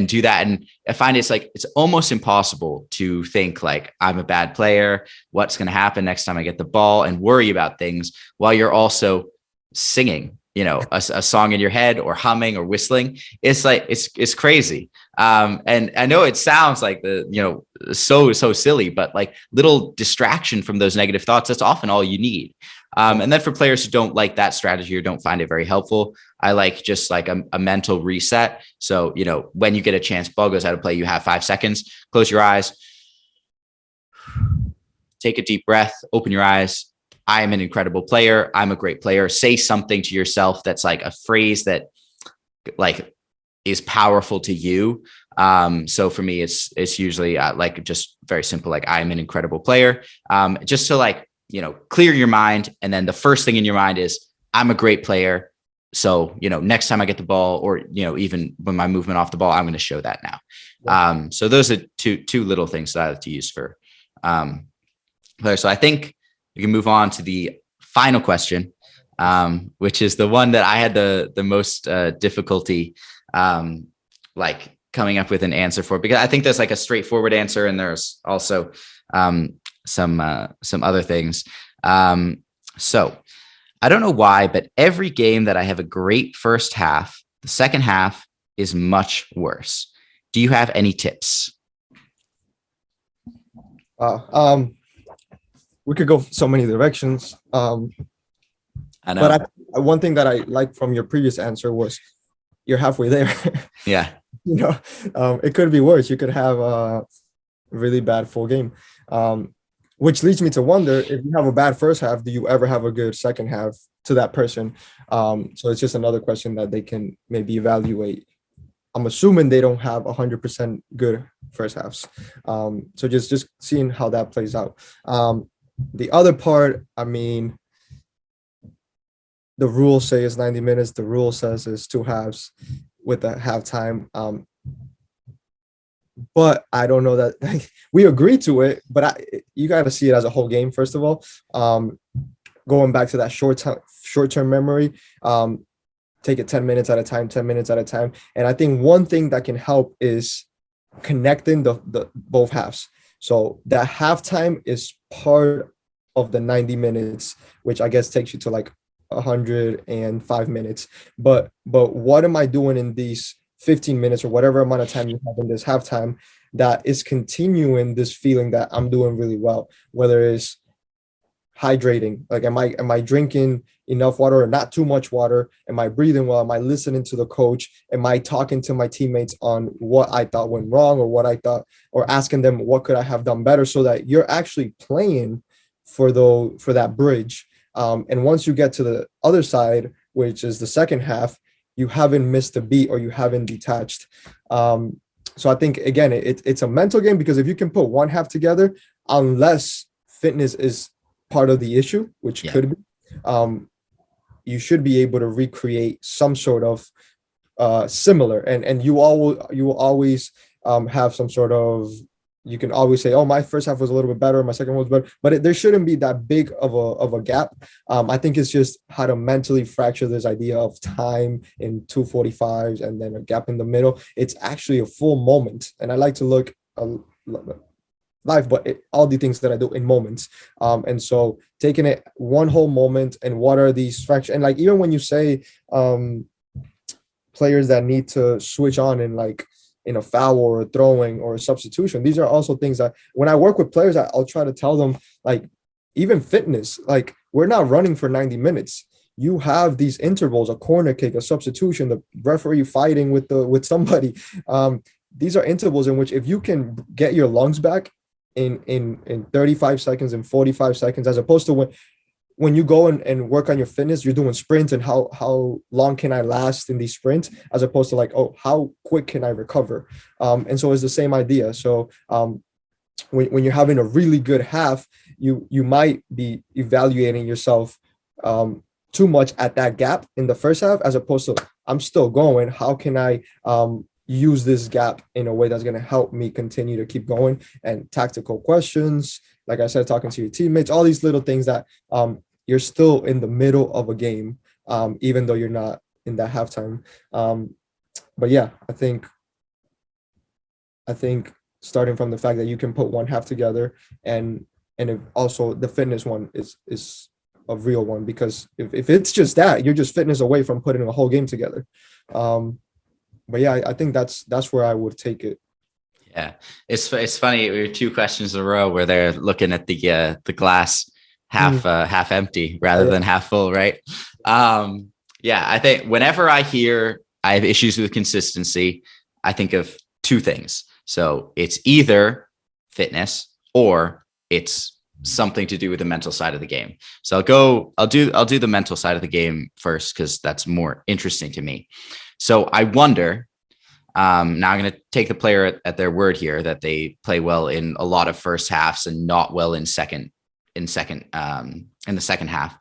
do that. And I find it's almost impossible to think like, I'm a bad player, what's going to happen next time I get the ball, and worry about things while you're also singing, a song in your head or humming or whistling. It's like, it's crazy. And I know it sounds like so silly, but like little distraction from those negative thoughts, that's often all you need. And then for players who don't like that strategy or don't find it very helpful, I like just like a mental reset. So, when you get a chance, ball goes out of play, you have 5 seconds, close your eyes, take a deep breath, open your eyes. I am an incredible player. I'm a great player. Say something to yourself that's like a phrase that like is powerful to you. So for me, it's usually like just very simple, like I'm an incredible player. Just to like, clear your mind. And then the first thing in your mind is, I'm a great player. So, next time I get the ball, or, even when my movement off the ball, I'm going to show that now. Yeah. So those are two little things that I like to use for players. So I think we can move on to the final question, which is the one that I had the most difficulty like coming up with an answer for, because I think there's like a straightforward answer, and there's also some other things. So I don't know why, but every game that I have a great first half, the second half is much worse. Do you have any tips? We could go so many directions. I know. But one thing that I like from your previous answer was you're halfway there. Yeah. It could be worse. You could have a really bad full game. Which leads me to wonder, if you have a bad first half, do you ever have a good second half to that person? So it's just another question that they can maybe evaluate. I'm assuming they don't have 100% good first halves. So just seeing how that plays out. The other part, I mean, the rules say it's 90 minutes. The rule says it's 2 halves with a halftime. But I don't know that we agree to it, but you got to see it as a whole game, first of all. going back to that short-term memory. Take it 10 minutes at a time, 10 minutes at a time. And I think one thing that can help is connecting the both halves. So that halftime is part of the 90 minutes, which I guess takes you to like 105 minutes. But what am I doing in these 15 minutes or whatever amount of time you have in this halftime that is continuing this feeling that I'm doing really well, whether it's hydrating, like am I drinking enough water or not too much water, am I breathing well, am I listening to the coach, am I talking to my teammates on what I thought went wrong or what I thought, or asking them what could I have done better, so that you're actually playing for that bridge. And once you get to the other side, which is the second half, you haven't missed a beat or you haven't detached. So I think again it's a mental game, because if you can put one half together, unless fitness is part of the issue, which could be, you should be able to recreate some sort of similar, and you will always have some sort of, you can always say, oh, my first half was a little bit better, my second one was better, but there shouldn't be that big of a gap. I think it's just how to mentally fracture this idea of time in 245s and then a gap in the middle. It's actually a full moment, and I like to look life, but all the things that I do in moments. And so taking it one whole moment, and what are these fractions, and like even when you say players that need to switch on in like in a foul or a throwing or a substitution, these are also things that when I work with players, I'll try to tell them, like even fitness, like we're not running for 90 minutes. You have these intervals, a corner kick, a substitution, the referee fighting with somebody. These are intervals in which if you can get your lungs back in 35 seconds and 45 seconds, as opposed to when you go and work on your fitness, you're doing sprints and how long can I last in these sprints, as opposed to like, oh, how quick can I recover? And so it's the same idea. So when you're having a really good half, you might be evaluating yourself too much at that gap in the first half, as opposed to I'm still going, how can I use this gap in a way that's going to help me continue to keep going. And tactical questions, like I said, talking to your teammates, all these little things that you're still in the middle of a game, even though you're not in that halftime. But yeah, I think starting from the fact that you can put one half together, and also the fitness one is a real one, because if it's just that, you're just fitness away from putting a whole game together. But yeah, I think that's where I would take it. Yeah, it's funny. We were two questions in a row where they're looking at the glass half empty rather than half full, right? Yeah, I think whenever I hear I have issues with consistency, I think of two things. So it's either fitness or it's something to do with the mental side of the game. So I'll do the mental side of the game first, because that's more interesting to me. So I wonder, now I'm going to take the player at their word here, that they play well in a lot of first halves and not well in the second half,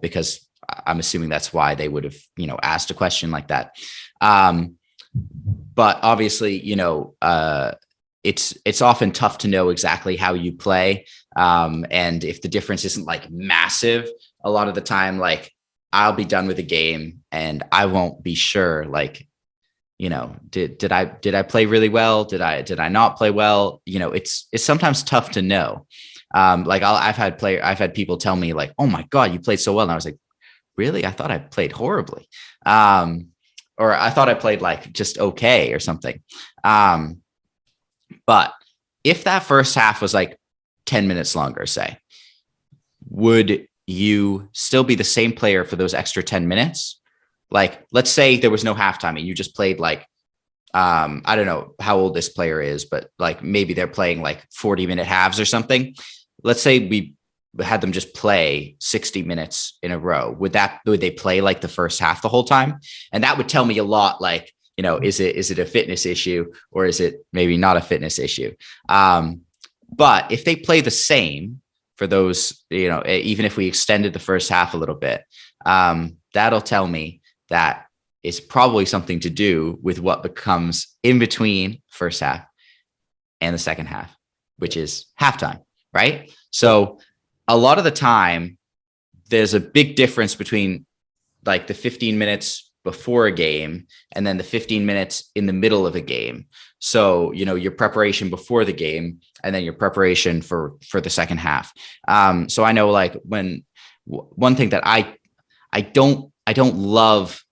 because I'm assuming that's why they would have, asked a question like that. But obviously, it's often tough to know exactly how you play. And if the difference isn't like massive, a lot of the time, like I'll be done with a game and I won't be sure, like, did I play really well? Did I not play well? It's sometimes tough to know. Like I've had people tell me like, oh my God, you played so well. And I was like, really? I thought I played horribly. Or I thought I played like just okay or something. But if that first half was like 10 minutes longer, say, would you still be the same player for those extra 10 minutes? Like, let's say there was no halftime and you just played like, I don't know how old this player is, but like maybe they're playing like 40-minute halves or something. Let's say we had them just play 60 minutes in a row. Would they play like the first half the whole time? And that would tell me a lot, like, is it a fitness issue or is it maybe not a fitness issue? But if they play the same for those, even if we extended the first half a little bit, that'll tell me that it's probably something to do with what becomes in between first half and the second half, which is halftime, right? So a lot of the time, there's a big difference between like the 15 minutes before a game and then the 15 minutes in the middle of a game. So, your preparation before the game and then your preparation for the second half. So I know like one thing that I don't love,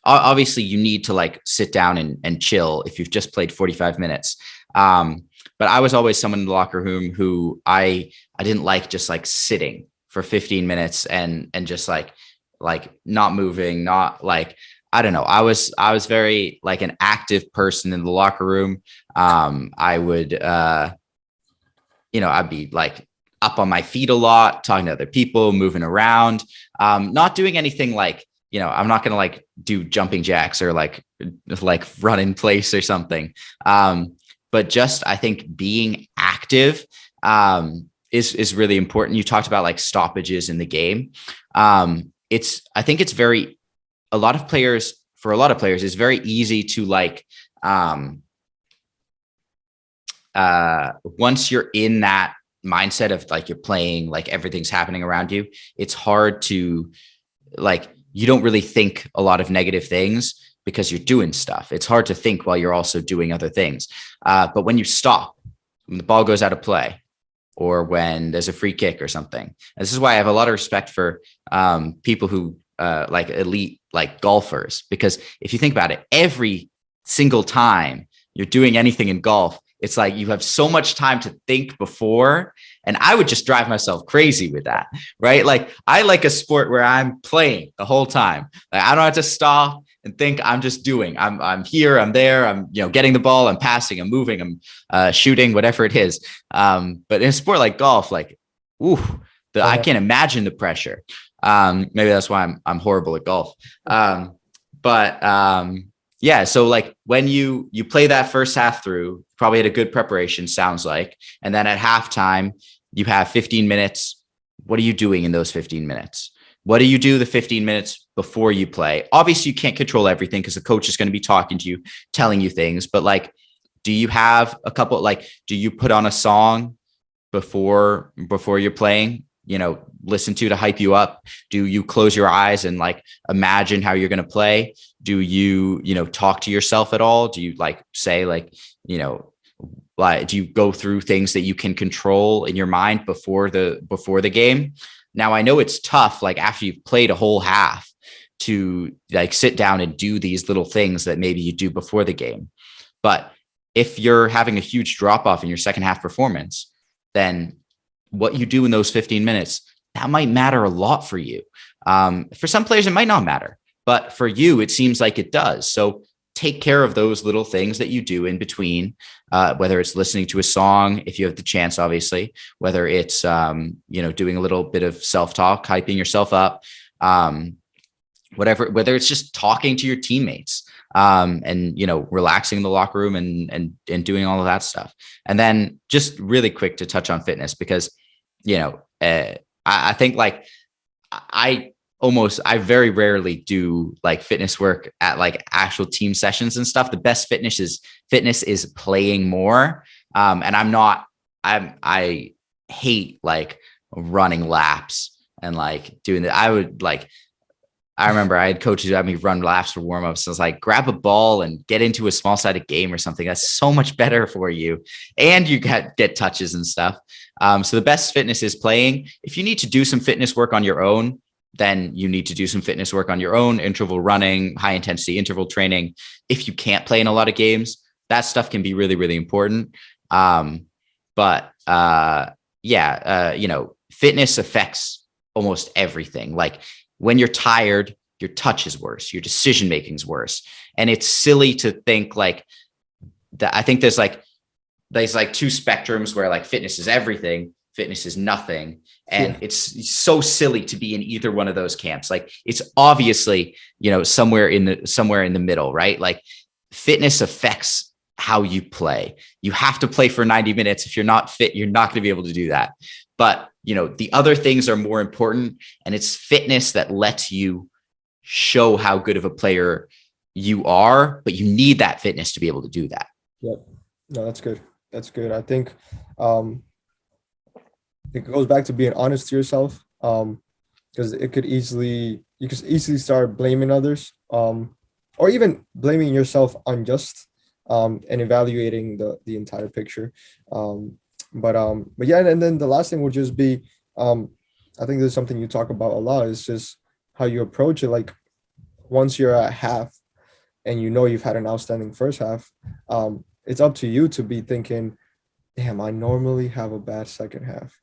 obviously you need to like sit down and chill if you've just played 45 minutes. But I was always someone in the locker room who I didn't like just like sitting for 15 minutes and just like not moving, not like, I don't know. I was very like an active person in the locker room. I would, I'd be like up on my feet a lot, talking to other people, moving around, not doing anything like, I'm not going to like do jumping jacks or like run in place or something. But just, I think being active, is really important. You talked about like stoppages in the game. I think it's a lot of players, it's very easy to like, once you're in that mindset of like, you're playing, like everything's happening around you, it's hard to like, you don't really think a lot of negative things because you're doing stuff. It's hard to think while you're also doing other things. But when you stop, when the ball goes out of play, or when there's a free kick or something. And this is why I have a lot of respect for people who like elite, like golfers, because if you think about it, every single time you're doing anything in golf, it's like you have so much time to think before. And I would just drive myself crazy with that, right? Like I like a sport where I'm playing the whole time. Like I don't have to stop and think. I'm just doing. I'm here. I'm there. I'm getting the ball. I'm passing. I'm moving. I'm shooting. Whatever it is. But in a sport like golf, like, I can't imagine the pressure. Maybe that's why I'm horrible at golf. Yeah. So like when you play that first half through, probably had a good preparation, sounds like, and then at halftime you have 15 minutes. What are you doing in those 15 minutes? What do you do the 15 minutes before you play? Obviously, you can't control everything because the coach is going to be talking to you, telling you things. But like, do you have a couple, like, do you put on a song before you're playing, listen to hype you up? Do you close your eyes and like imagine how you're going to play? Do you, talk to yourself at all? Do you like say like, do you go through things that you can control in your mind before the game? Now, I know it's tough, like after you've played a whole half, to like sit down and do these little things that maybe you do before the game. But if you're having a huge drop off in your second half performance, then what you do in those 15 minutes, that might matter a lot for you. For some players, it might not matter, but for you, it seems like it does. So take care of those little things that you do in between, whether it's listening to a song, if you have the chance, obviously, whether it's, doing a little bit of self-talk, hyping yourself up, whether it's just talking to your teammates, and, relaxing in the locker room and doing all of that stuff. And then just really quick to touch on fitness, because, I think like I very rarely do like fitness work at like actual team sessions and stuff. The best fitness is playing more. And I hate like running laps and like doing that. I remember I had coaches who had me run laps for warmups. So I was like, grab a ball and get into a small sided game or something. That's so much better for you. And you get touches and stuff. So the best fitness is playing. If you need to do some fitness work on your own, then you need to do some fitness work on your own, interval running, high intensity interval training. If you can't play in a lot of games, that stuff can be really, really important. Fitness affects almost everything. Like when you're tired, your touch is worse, your decision-making is worse. And it's silly to think like that. I think there's like two spectrums where like fitness is everything, fitness is nothing. And it's so silly to be in either one of those camps. Like it's obviously, somewhere in the middle, right? Like fitness affects how you play. You have to play for 90 minutes. If you're not fit, you're not going to be able to do that. But, the other things are more important, and it's fitness that lets you show how good of a player you are, but you need that fitness to be able to do that. Yep. No, that's good. That's good. I think, it goes back to being honest to yourself. Because you could easily start blaming others, or even blaming yourself unjust, and evaluating the entire picture. But yeah, and then the last thing would just be, I think there's something you talk about a lot, is just how you approach it. Like once you're at half and you know you've had an outstanding first half, it's up to you to be thinking, damn, I normally have a bad second half.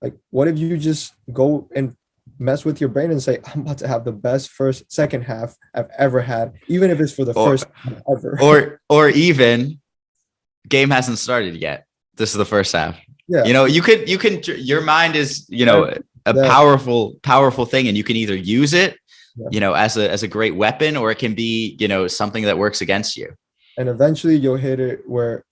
Like, what if you just go and mess with your brain and say, I'm about to have the best second half I've ever had, even if it's for the first time ever. or even game hasn't started yet. This is the first half. Yeah. You know, you can, your mind is, you know, a powerful thing, and you can either use it, you know, as a great weapon, or it can be, you know, something that works against you. And eventually you'll hit it where,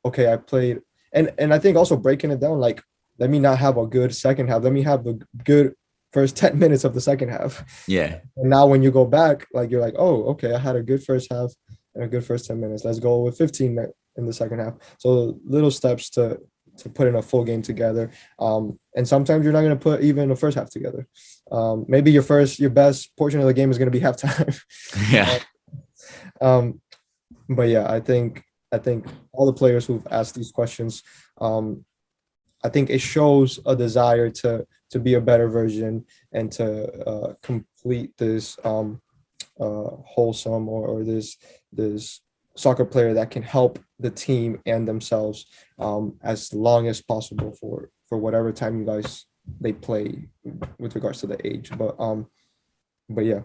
okay, I played, and I think also breaking it down, like, let me not have a good second half. Let me have a good first 10 minutes of the second half. Yeah. And now when you go back, like, you're like, oh, okay, I had a good first half and a good first 10 minutes. Let's go with 15 in the second half. So little steps to put in a full game together. And sometimes you're not going to put even a first half together. Maybe your best portion of the game is going to be halftime. Yeah. But yeah, I think all the players who've asked these questions, I think it shows a desire to be a better version and to complete this wholesome or this soccer player that can help the team and themselves as long as possible for whatever time you guys they play with regards to the age. But yeah,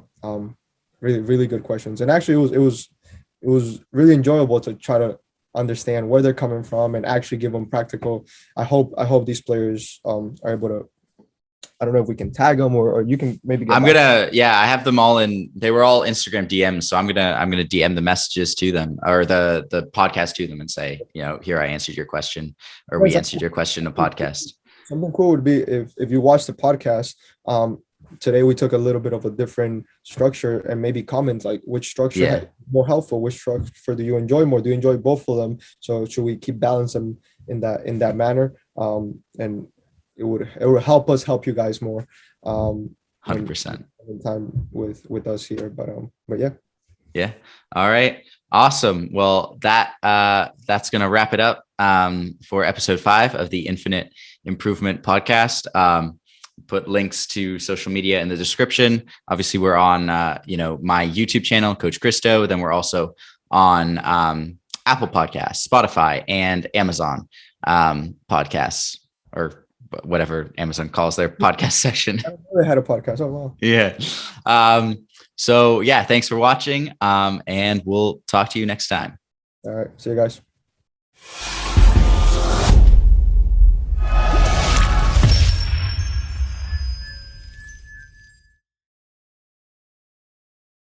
really, really good questions. And actually it was really enjoyable to try to understand where they're coming from and actually give them practical. I hope these players are able to, I don't know if we can tag them or you can maybe I have them all they were all Instagram DMs. So I'm gonna DM the messages to them, or the podcast to them, and say, you know, here, I answered your question, or we answered your question in a podcast. Something cool would be if you watch the podcast, today we took a little bit of a different structure, and maybe comment like which structure more helpful, which structure do you enjoy more, do you enjoy both of them, so should we keep balancing in that manner, and it would help us help you guys more, 100% time with us here. But yeah, all right, awesome. Well, that's gonna wrap it up for episode 5 of the Infinite Improvement podcast. Put links to social media in the description. Obviously, we're on my YouTube channel, Coach Christo. Then we're also on Apple Podcasts, Spotify, and Amazon podcasts, or whatever Amazon calls their podcast section. I never had a podcast. Oh wow. Yeah. So yeah, thanks for watching. And we'll talk to you next time. All right. See you guys.